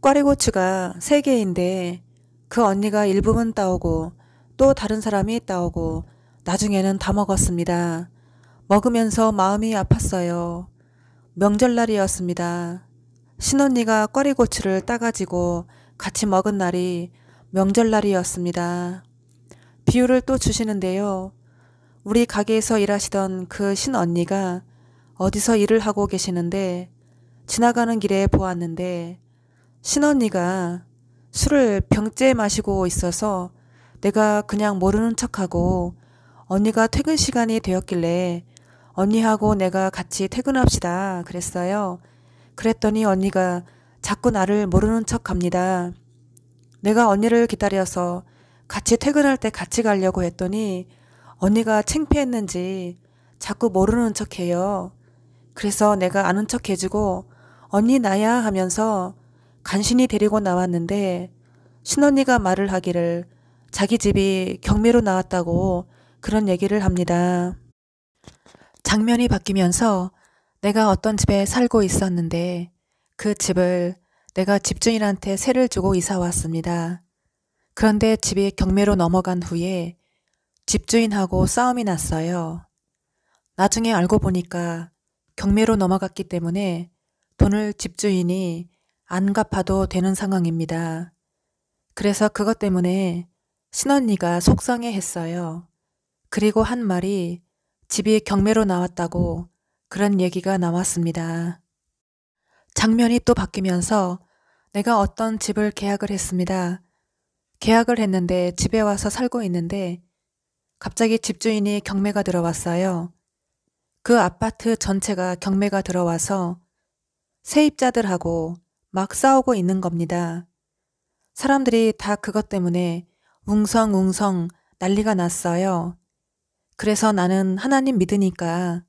꽈리고추가 3개인데 그 언니가 일부분 따오고 또 다른 사람이 따오고 나중에는 다 먹었습니다. 먹으면서 마음이 아팠어요. 명절날이었습니다. 신언니가 꽈리고추를 따가지고 같이 먹은 날이 명절날이었습니다. 비유를 또 주시는데요. 우리 가게에서 일하시던 그 신언니가 어디서 일을 하고 계시는데 지나가는 길에 보았는데 신언니가 술을 병째 마시고 있어서 내가 그냥 모르는 척하고 언니가 퇴근 시간이 되었길래 언니하고 내가 같이 퇴근합시다 그랬어요. 그랬더니 언니가 자꾸 나를 모르는 척합니다. 내가 언니를 기다려서 같이 퇴근할 때 같이 가려고 했더니 언니가 창피했는지 자꾸 모르는 척해요. 그래서 내가 아는 척 해주고 언니 나야 하면서 간신히 데리고 나왔는데 신언니가 말을 하기를 자기 집이 경매로 나왔다고 그런 얘기를 합니다. 장면이 바뀌면서 내가 어떤 집에 살고 있었는데 그 집을 내가 집주인한테 세를 주고 이사 왔습니다. 그런데 집이 경매로 넘어간 후에 집주인하고 싸움이 났어요. 나중에 알고 보니까 경매로 넘어갔기 때문에 돈을 집주인이 안 갚아도 되는 상황입니다. 그래서 그것 때문에 신언니가 속상해 했어요. 그리고 한 말이 집이 경매로 나왔다고 그런 얘기가 나왔습니다. 장면이 또 바뀌면서 내가 어떤 집을 계약을 했습니다. 계약을 했는데 집에 와서 살고 있는데 갑자기 집주인이 경매가 들어왔어요. 그 아파트 전체가 경매가 들어와서 세입자들하고 막 싸우고 있는 겁니다. 사람들이 다 그것 때문에 웅성웅성 난리가 났어요. 그래서 나는 하나님 믿으니까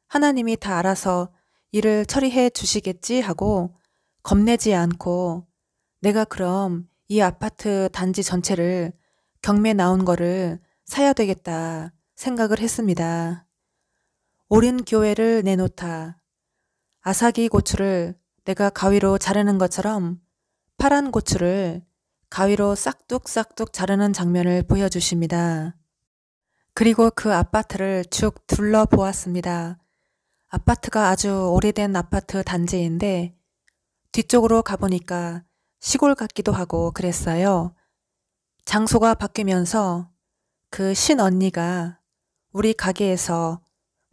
하나님이 다 알아서 일을 처리해 주시겠지 하고 겁내지 않고 내가 그럼 이 아파트 단지 전체를 경매 나온 거를 사야 되겠다. 생각을 했습니다. 오린 교회를 내놓다. 아사기 고추를 내가 가위로 자르는 것처럼 파란 고추를 가위로 싹둑싹둑 자르는 장면을 보여주십니다. 그리고 그 아파트를 쭉 둘러보았습니다. 아파트가 아주 오래된 아파트 단지인데 뒤쪽으로 가보니까 시골 같기도 하고 그랬어요. 장소가 바뀌면서 그 신언니가 우리 가게에서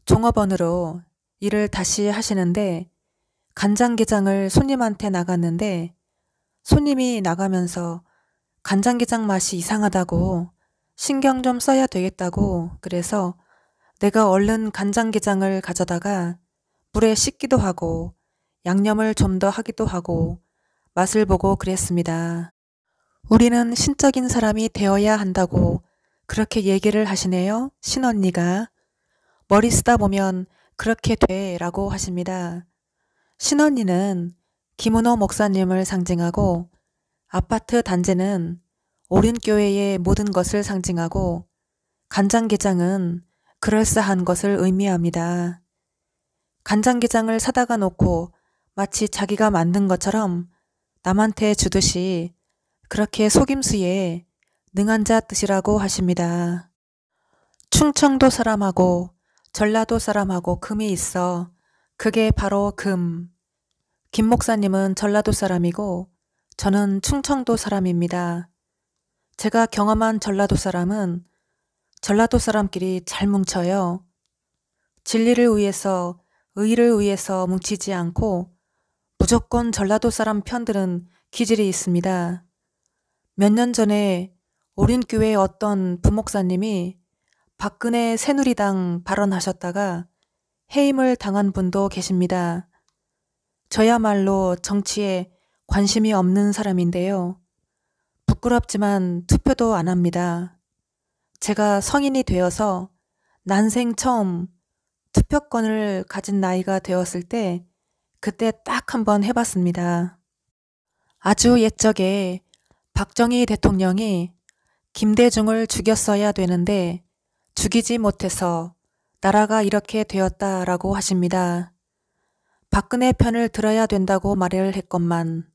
종업원으로 일을 다시 하시는데 간장게장을 손님한테 나갔는데 손님이 나가면서 간장게장 맛이 이상하다고 신경 좀 써야 되겠다고 그래서 내가 얼른 간장게장을 가져다가 물에 씻기도 하고 양념을 좀 더 하기도 하고 맛을 보고 그랬습니다. 우리는 신적인 사람이 되어야 한다고 그렇게 얘기를 하시네요. 신언니가. 머리 쓰다 보면 그렇게 돼 라고 하십니다. 신언니는 김은호 목사님을 상징하고 아파트 단지는 오륜교회의 모든 것을 상징하고 간장게장은 그럴싸한 것을 의미합니다. 간장게장을 사다가 놓고 마치 자기가 만든 것처럼 남한테 주듯이 그렇게 속임수에 능한 자 뜻이라고 하십니다. 충청도 사람하고 전라도 사람하고 금이 있어 그게 바로 금. 김 목사님은 전라도 사람이고 저는 충청도 사람입니다. 제가 경험한 전라도 사람은 전라도 사람끼리 잘 뭉쳐요. 진리를 위해서 의의를 위해서 뭉치지 않고 무조건 전라도 사람 편들은 기질이 있습니다. 몇 년 전에 오륜교회 어떤 부목사님이 박근혜 새누리당 발언하셨다가 해임을 당한 분도 계십니다. 저야말로 정치에 관심이 없는 사람인데요. 부끄럽지만 투표도 안 합니다. 제가 성인이 되어서 난생 처음 투표권을 가진 나이가 되었을 때 그때 딱 한번 해봤습니다. 아주 옛적에 박정희 대통령이 김대중을 죽였어야 되는데 죽이지 못해서 나라가 이렇게 되었다라고 하십니다. 박근혜 편을 들어야 된다고 말을 했건만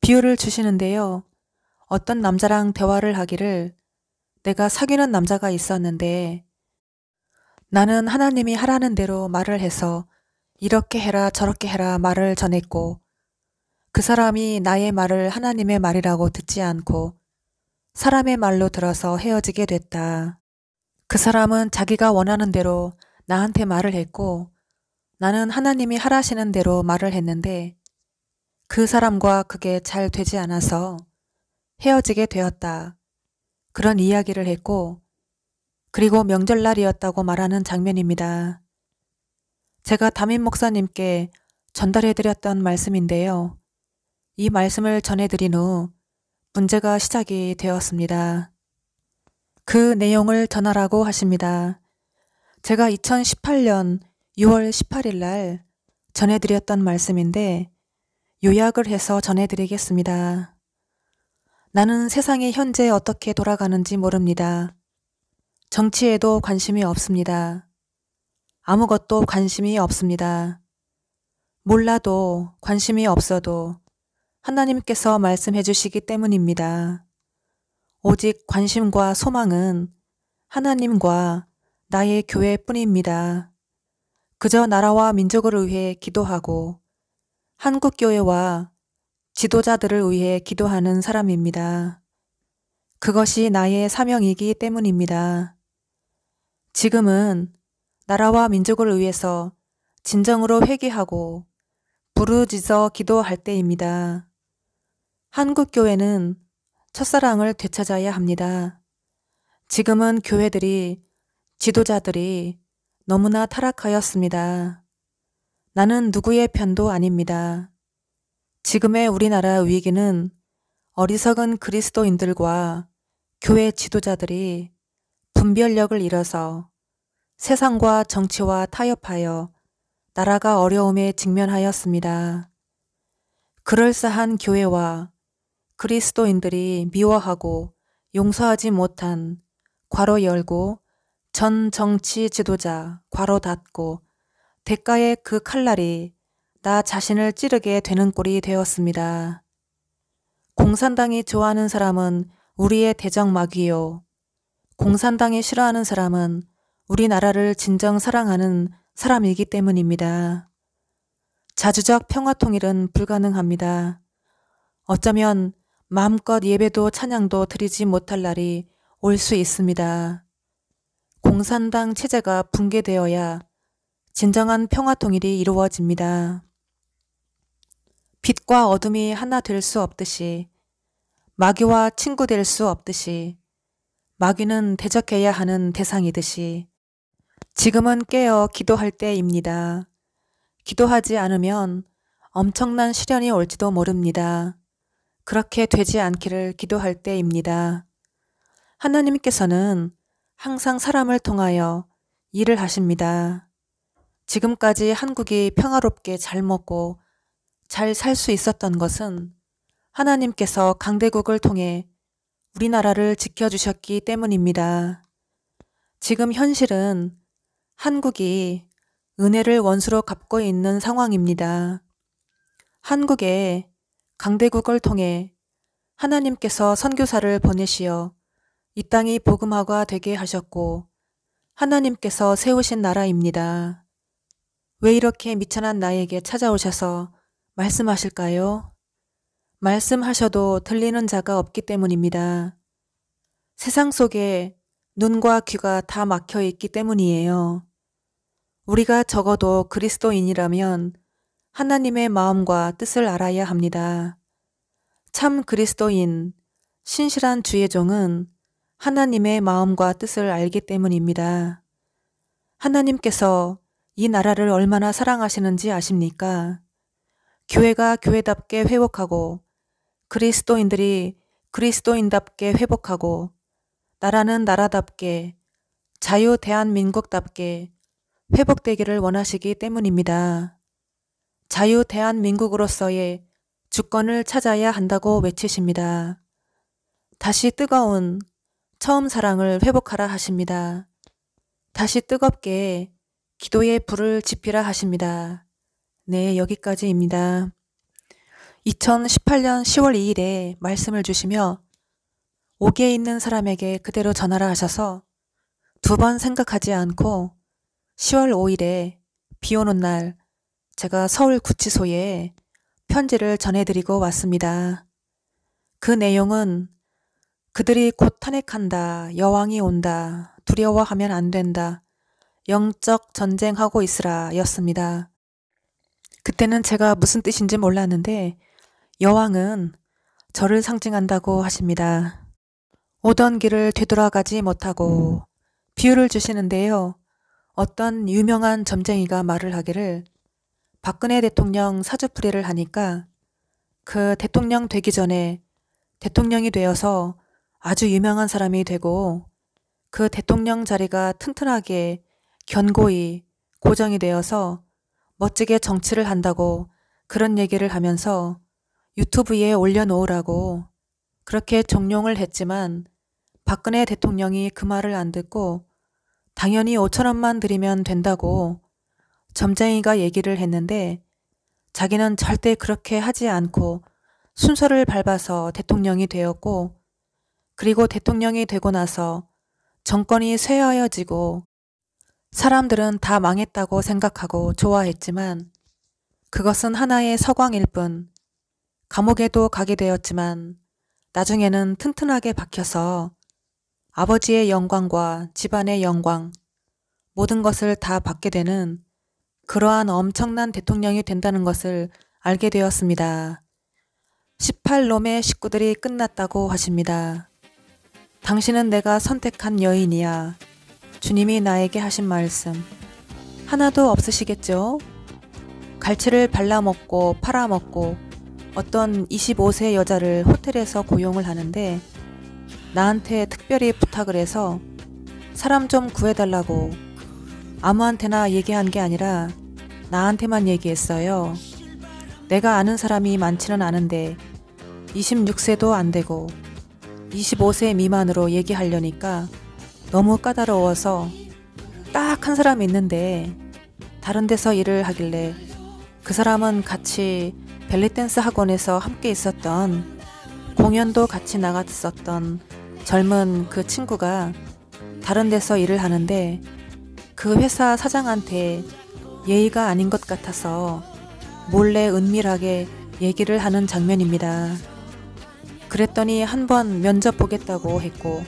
비유를 주시는데요. 어떤 남자랑 대화를 하기를 내가 사귀는 남자가 있었는데 나는 하나님이 하라는 대로 말을 해서 이렇게 해라 저렇게 해라 말을 전했고 그 사람이 나의 말을 하나님의 말이라고 듣지 않고 사람의 말로 들어서 헤어지게 됐다. 그 사람은 자기가 원하는 대로 나한테 말을 했고 나는 하나님이 하라시는 대로 말을 했는데 그 사람과 그게 잘 되지 않아서 헤어지게 되었다. 그런 이야기를 했고 그리고 명절날이었다고 말하는 장면입니다. 제가 담임 목사님께 전달해드렸던 말씀인데요. 이 말씀을 전해드린 후 문제가 시작이 되었습니다. 그 내용을 전하라고 하십니다. 제가 2018년 6월 18일 날 전해드렸던 말씀인데 요약을 해서 전해드리겠습니다. 나는 세상이 현재 어떻게 돌아가는지 모릅니다. 정치에도 관심이 없습니다. 아무것도 관심이 없습니다. 몰라도 관심이 없어도 하나님께서 말씀해 주시기 때문입니다. 오직 관심과 소망은 하나님과 나의 교회뿐입니다. 그저 나라와 민족을 위해 기도하고 한국교회와 지도자들을 위해 기도하는 사람입니다. 그것이 나의 사명이기 때문입니다. 지금은 나라와 민족을 위해서 진정으로 회개하고 부르짖어 기도할 때입니다. 한국교회는 첫사랑을 되찾아야 합니다. 지금은 교회들이, 지도자들이 너무나 타락하였습니다. 나는 누구의 편도 아닙니다. 지금의 우리나라 위기는 어리석은 그리스도인들과 교회 지도자들이 분별력을 잃어서 세상과 정치와 타협하여 나라가 어려움에 직면하였습니다. 그럴싸한 교회와 그리스도인들이 미워하고 용서하지 못한 괄호 열고 전 정치 지도자 괄호 닫고 대가의 그 칼날이 나 자신을 찌르게 되는 꼴이 되었습니다. 공산당이 좋아하는 사람은 우리의 대적마귀요. 공산당이 싫어하는 사람은 우리나라를 진정 사랑하는 사람이기 때문입니다. 자주적 평화통일은 불가능합니다. 어쩌면 마음껏 예배도 찬양도 드리지 못할 날이 올 수 있습니다. 공산당 체제가 붕괴되어야 진정한 평화통일이 이루어집니다. 빛과 어둠이 하나 될 수 없듯이 마귀와 친구 될 수 없듯이 마귀는 대적해야 하는 대상이듯이 지금은 깨어 기도할 때입니다. 기도하지 않으면 엄청난 시련이 올지도 모릅니다. 그렇게 되지 않기를 기도할 때입니다. 하나님께서는 항상 사람을 통하여 일을 하십니다. 지금까지 한국이 평화롭게 잘 먹고 잘 살 수 있었던 것은 하나님께서 강대국을 통해 우리나라를 지켜주셨기 때문입니다. 지금 현실은 한국이 은혜를 원수로 갚고 있는 상황입니다. 한국에 강대국을 통해 하나님께서 선교사를 보내시어 이 땅이 복음화가 되게 하셨고 하나님께서 세우신 나라입니다. 왜 이렇게 미천한 나에게 찾아오셔서 말씀하실까요? 말씀하셔도 들리는 자가 없기 때문입니다. 세상 속에 눈과 귀가 다 막혀 있기 때문이에요. 우리가 적어도 그리스도인이라면 하나님의 마음과 뜻을 알아야 합니다. 참 그리스도인, 신실한 주의 종은 하나님의 마음과 뜻을 알기 때문입니다. 하나님께서 이 나라를 얼마나 사랑하시는지 아십니까? 교회가 교회답게 회복하고 그리스도인들이 그리스도인답게 회복하고 나라는 나라답게 자유 대한민국답게 회복되기를 원하시기 때문입니다. 자유 대한민국으로서의 주권을 찾아야 한다고 외치십니다. 다시 뜨거운 처음 사랑을 회복하라 하십니다. 다시 뜨겁게 기도의 불을 지피라 하십니다. 네, 여기까지입니다. 2018년 10월 2일에 말씀을 주시며 옥에 있는 사람에게 그대로 전하라 하셔서 두 번 생각하지 않고 10월 5일에 비 오는 날 제가 서울 구치소에 편지를 전해드리고 왔습니다. 그 내용은 그들이 곧 탄핵한다. 여왕이 온다. 두려워하면 안 된다. 영적 전쟁하고 있으라 였습니다. 그때는 제가 무슨 뜻인지 몰랐는데 여왕은 저를 상징한다고 하십니다. 오던 길을 되돌아가지 못하고 비유를 주시는데요. 어떤 유명한 점쟁이가 말을 하기를 박근혜 대통령 사주풀이를 하니까 그 대통령 되기 전에 대통령이 되어서 아주 유명한 사람이 되고 그 대통령 자리가 튼튼하게 견고히 고정이 되어서 멋지게 정치를 한다고 그런 얘기를 하면서 유튜브에 올려놓으라고 그렇게 종용을 했지만 박근혜 대통령이 그 말을 안 듣고 당연히 5천원만 드리면 된다고 점쟁이가 얘기를 했는데 자기는 절대 그렇게 하지 않고 순서를 밟아서 대통령이 되었고 그리고 대통령이 되고 나서 정권이 쇠하여지고 사람들은 다 망했다고 생각하고 좋아했지만 그것은 하나의 서광일 뿐 감옥에도 가게 되었지만 나중에는 튼튼하게 박혀서 아버지의 영광과 집안의 영광 모든 것을 다 받게 되는 그러한 엄청난 대통령이 된다는 것을 알게 되었습니다. 18놈의 식구들이 끝났다고 하십니다. 당신은 내가 선택한 여인이야. 주님이 나에게 하신 말씀 하나도 없으시겠죠? 갈치를 발라먹고 팔아먹고 어떤 25세 여자를 호텔에서 고용을 하는데 나한테 특별히 부탁을 해서 사람 좀 구해달라고 아무한테나 얘기한 게 아니라 나한테만 얘기했어요. 내가 아는 사람이 많지는 않은데 26세도 안 되고 25세 미만으로 얘기하려니까 너무 까다로워서 딱 한 사람이 있는데 다른 데서 일을 하길래 그 사람은 같이 벨리댄스 학원에서 함께 있었던, 공연도 같이 나갔었던 젊은 그 친구가 다른 데서 일을 하는데 그 회사 사장한테 예의가 아닌 것 같아서 몰래 은밀하게 얘기를 하는 장면입니다. 그랬더니 한번 면접 보겠다고 했고,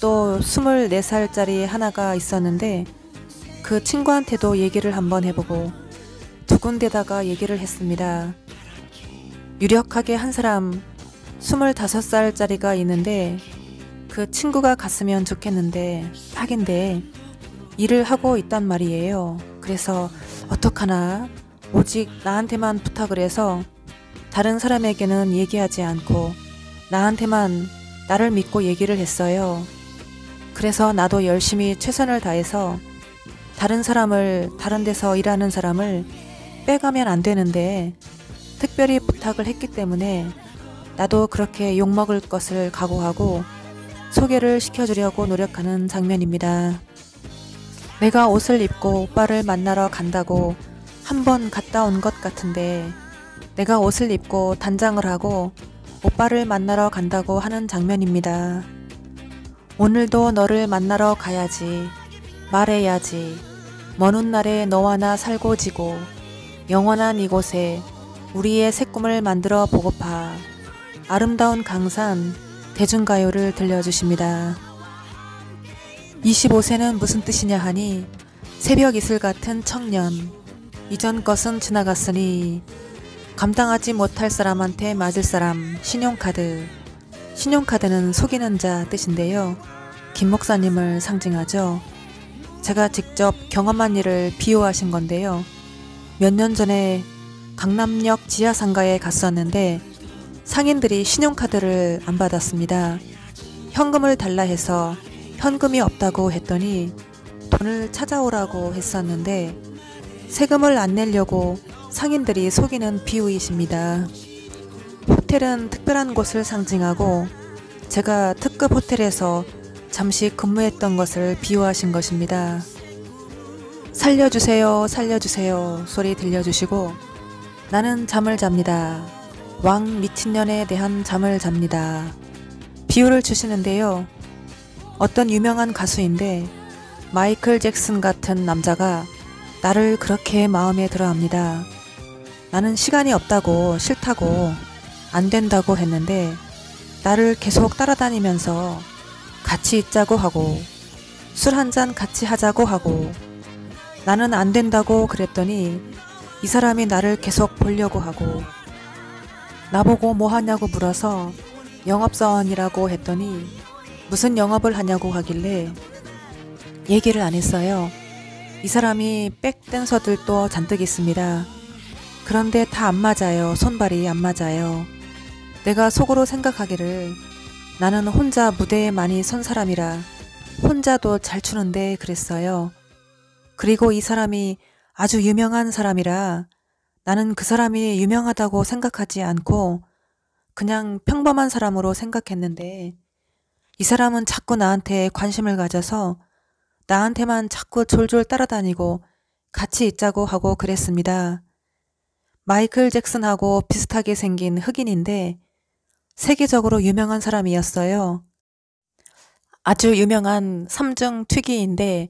또 24살짜리 하나가 있었는데 그 친구한테도 얘기를 한번 해보고 두 군데다가 얘기를 했습니다. 유력하게 한 사람 25살짜리가 있는데 그 친구가 갔으면 좋겠는데 딱인데 일을 하고 있단 말이에요. 그래서 어떡하나, 오직 나한테만 부탁을 해서 다른 사람에게는 얘기하지 않고 나한테만, 나를 믿고 얘기를 했어요. 그래서 나도 열심히 최선을 다해서 다른 사람을, 다른 데서 일하는 사람을 빼가면 안 되는데 특별히 부탁을 했기 때문에 나도 그렇게 욕먹을 것을 각오하고 소개를 시켜주려고 노력하는 장면입니다. 내가 옷을 입고 오빠를 만나러 간다고 한번 갔다 온 것 같은데 내가 옷을 입고 단장을 하고 오빠를 만나러 간다고 하는 장면입니다. 오늘도 너를 만나러 가야지, 말해야지, 먼 훗날에 너와 나 살고 지고 영원한 이곳에 우리의 새 꿈을 만들어 보고파. 아름다운 강산 대중가요를 들려주십니다. 25세는 무슨 뜻이냐 하니 새벽 이슬 같은 청년, 이전 것은 지나갔으니 감당하지 못할 사람한테 맞을 사람, 신용카드. 신용카드는 속이는 자 뜻인데요. 김 목사님을 상징하죠. 제가 직접 경험한 일을 비유하신 건데요. 몇 년 전에 강남역 지하상가에 갔었는데 상인들이 신용카드를 안 받았습니다. 현금을 달라 해서 현금이 없다고 했더니 돈을 찾아오라고 했었는데 세금을 안 내려고 상인들이 속이는 비유이십니다. 호텔은 특별한 곳을 상징하고 제가 특급 호텔에서 잠시 근무했던 것을 비유하신 것입니다. 살려주세요, 살려주세요 소리 들려주시고 나는 잠을 잡니다. 왕 미친년에 대한 잠을 잡니다. 비유를 주시는데요. 어떤 유명한 가수인데 마이클 잭슨 같은 남자가 나를 그렇게 마음에 들어 합니다. 나는 시간이 없다고, 싫다고, 안 된다고 했는데 나를 계속 따라다니면서 같이 있자고 하고 술 한잔 같이 하자고 하고 나는 안 된다고 그랬더니 이 사람이 나를 계속 보려고 하고 나보고 뭐 하냐고 물어서 영업사원이라고 했더니 무슨 영업을 하냐고 하길래 얘기를 안 했어요. 이 사람이 백댄서들도 잔뜩 있습니다. 그런데 다 안 맞아요. 손발이 안 맞아요. 내가 속으로 생각하기를 나는 혼자 무대에 많이 선 사람이라 혼자도 잘 추는데 그랬어요. 그리고 이 사람이 아주 유명한 사람이라 나는 그 사람이 유명하다고 생각하지 않고 그냥 평범한 사람으로 생각했는데 이 사람은 자꾸 나한테 관심을 가져서 나한테만 자꾸 졸졸 따라다니고 같이 있자고 하고 그랬습니다. 마이클 잭슨하고 비슷하게 생긴 흑인인데 세계적으로 유명한 사람이었어요. 아주 유명한 3중 특기인데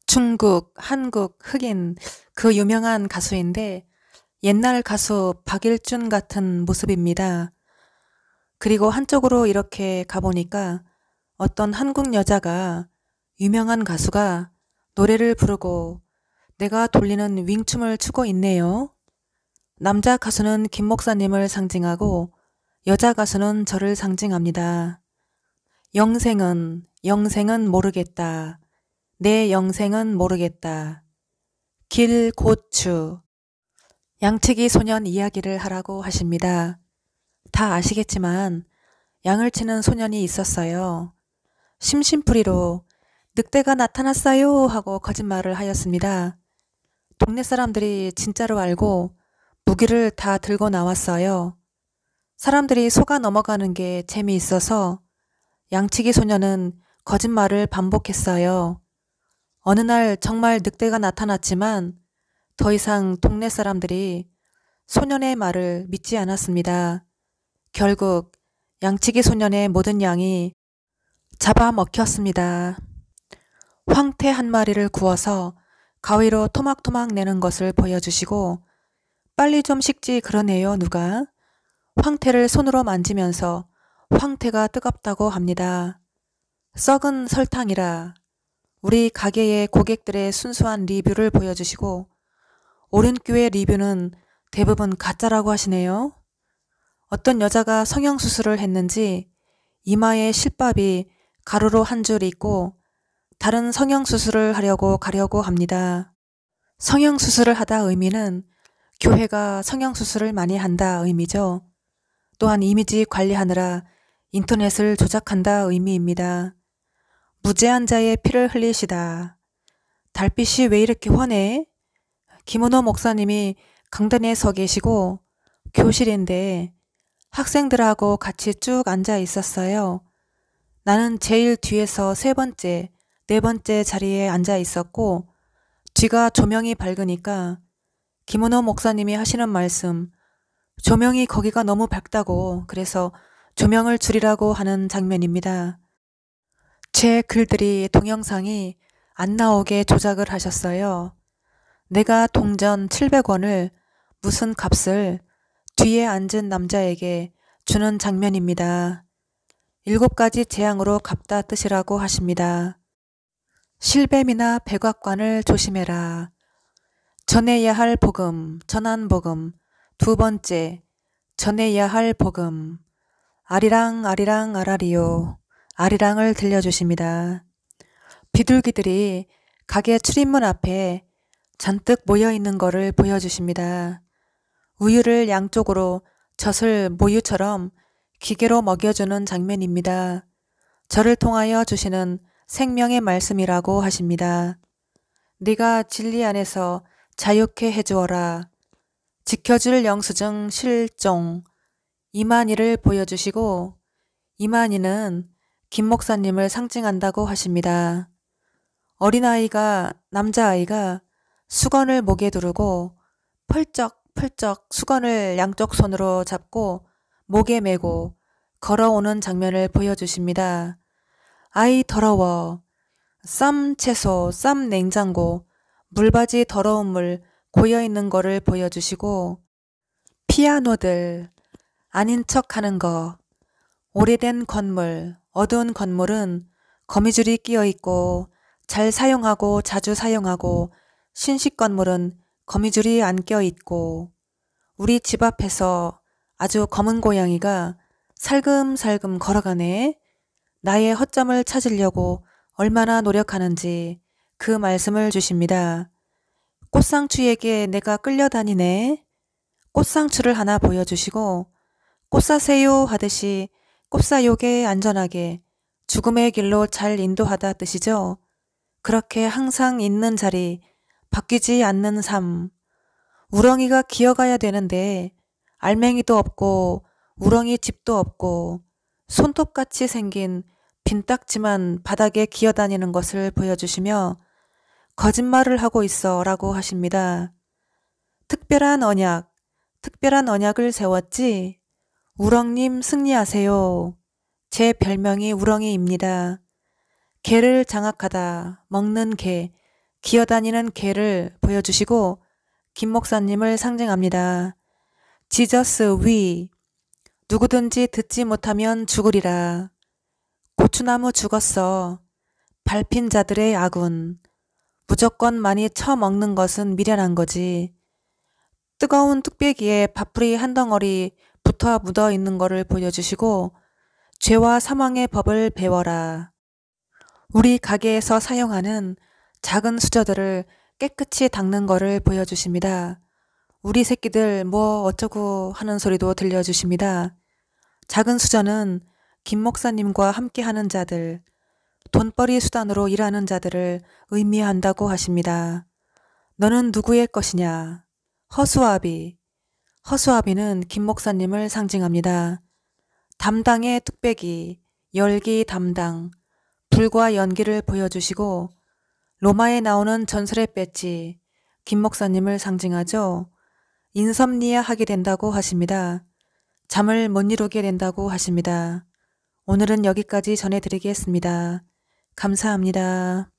중국, 한국, 흑인, 그 유명한 가수인데 옛날 가수 박일준 같은 모습입니다. 그리고 한쪽으로 이렇게 가보니까 어떤 한국 여자가, 유명한 가수가 노래를 부르고 내가 돌리는 윙춤을 추고 있네요. 남자 가수는 김 목사님을 상징하고 여자 가수는 저를 상징합니다. 영생은 모르겠다. 내 영생은 모르겠다. 길 고추. 양치기 소년 이야기를 하라고 하십니다. 다 아시겠지만 양을 치는 소년이 있었어요. 심심풀이로 늑대가 나타났어요 하고 거짓말을 하였습니다. 동네 사람들이 진짜로 알고 무기를 다 들고 나왔어요. 사람들이 속아 넘어가는 게 재미있어서 양치기 소년은 거짓말을 반복했어요. 어느 날 정말 늑대가 나타났지만 더 이상 동네 사람들이 소년의 말을 믿지 않았습니다. 결국 양치기 소년의 모든 양이 잡아먹혔습니다. 황태 한 마리를 구워서 가위로 토막토막 내는 것을 보여주시고 빨리 좀 식지 그러네요 누가. 황태를 손으로 만지면서 황태가 뜨겁다고 합니다. 썩은 설탕이라. 우리 가게의 고객들의 순수한 리뷰를 보여주시고 오륜교의 리뷰는 대부분 가짜라고 하시네요. 어떤 여자가 성형수술을 했는지 이마에 실밥이 가루로 한 줄 있고 다른 성형수술을 하려고 가려고 합니다. 성형수술을 하다 의미는 교회가 성형수술을 많이 한다 의미죠. 또한 이미지 관리하느라 인터넷을 조작한다 의미입니다. 무죄한 자의 피를 흘리시다. 달빛이 왜 이렇게 환해? 김은호 목사님이 강단에 서 계시고 교실인데 학생들하고 같이 쭉 앉아 있었어요. 나는 제일 뒤에서 세 번째, 네 번째 자리에 앉아 있었고 뒤가 조명이 밝으니까 김은호 목사님이 하시는 말씀, 조명이 거기가 너무 밝다고 그래서 조명을 줄이라고 하는 장면입니다. 제 글들이 동영상이 안 나오게 조작을 하셨어요. 내가 동전 700원을 무슨 값을 뒤에 앉은 남자에게 주는 장면입니다. 7가지 재앙으로 갚다 뜻이라고 하십니다. 실뱀이나 백악관을 조심해라. 전해야 할 복음, 전한 복음. 두 번째, 전해야 할 복음. 아리랑 아리랑 아라리요. 아리랑을 들려주십니다. 비둘기들이 가게 출입문 앞에 잔뜩 모여있는 거를 보여주십니다. 우유를 양쪽으로 젖을 모유처럼 기계로 먹여주는 장면입니다. 저를 통하여 주시는 생명의 말씀이라고 하십니다. 네가 진리 안에서 자유케 해주어라. 지켜줄 영수증 실종. 이만희를 보여주시고 이만희는 김 목사님을 상징한다고 하십니다. 어린아이가 남자아이가 수건을 목에 두르고 펄쩍펄쩍 수건을 양쪽 손으로 잡고 목에 메고 걸어오는 장면을 보여주십니다. 아이 더러워. 쌈 채소, 쌈 냉장고, 물바지 더러운 물 고여있는 거를 보여주시고 피아노들, 아닌 척 하는 거, 오래된 건물, 어두운 건물은 거미줄이 끼어있고 잘 사용하고 자주 사용하고 신식 건물은 거미줄이 안 껴있고 우리 집 앞에서 아주 검은 고양이가 살금살금 걸어가네. 나의 허점을 찾으려고 얼마나 노력하는지 그 말씀을 주십니다. 꽃상추에게 내가 끌려다니네. 꽃상추를 하나 보여주시고 꽃 사세요 하듯이 꽃사욕에 안전하게 죽음의 길로 잘 인도하다 뜻이죠. 그렇게 항상 있는 자리, 바뀌지 않는 삶. 우렁이가 기어가야 되는데 알맹이도 없고 우렁이 집도 없고 손톱같이 생긴 빈딱지만 바닥에 기어다니는 것을 보여주시며 거짓말을 하고 있어 라고 하십니다. 특별한 언약을 세웠지? 우렁님 승리하세요. 제 별명이 우렁이입니다. 개를 장악하다, 먹는 개, 기어다니는 개를 보여주시고 김 목사님을 상징합니다. 지저스 위, 누구든지 듣지 못하면 죽으리라. 고추나무 죽었어. 밟힌 자들의 아군. 무조건 많이 처먹는 것은 미련한 거지. 뜨거운 뚝배기에 밥풀이 한 덩어리 붙어 묻어 있는 거를 보여주시고 죄와 사망의 법을 배워라. 우리 가게에서 사용하는 작은 수저들을 깨끗이 닦는 거를 보여주십니다. 우리 새끼들 뭐 어쩌고 하는 소리도 들려주십니다. 작은 수저는 김 목사님과 함께하는 자들, 돈벌이 수단으로 일하는 자들을 의미한다고 하십니다. 너는 누구의 것이냐? 허수아비. 허수아비는 김 목사님을 상징합니다. 담당의 뚝배기, 열기 담당, 불과 연기를 보여주시고 로마에 나오는 전설의 배지 김 목사님을 상징하죠. 인섬니아 하게 된다고 하십니다. 잠을 못 이루게 된다고 하십니다. 오늘은 여기까지 전해드리겠습니다. 감사합니다.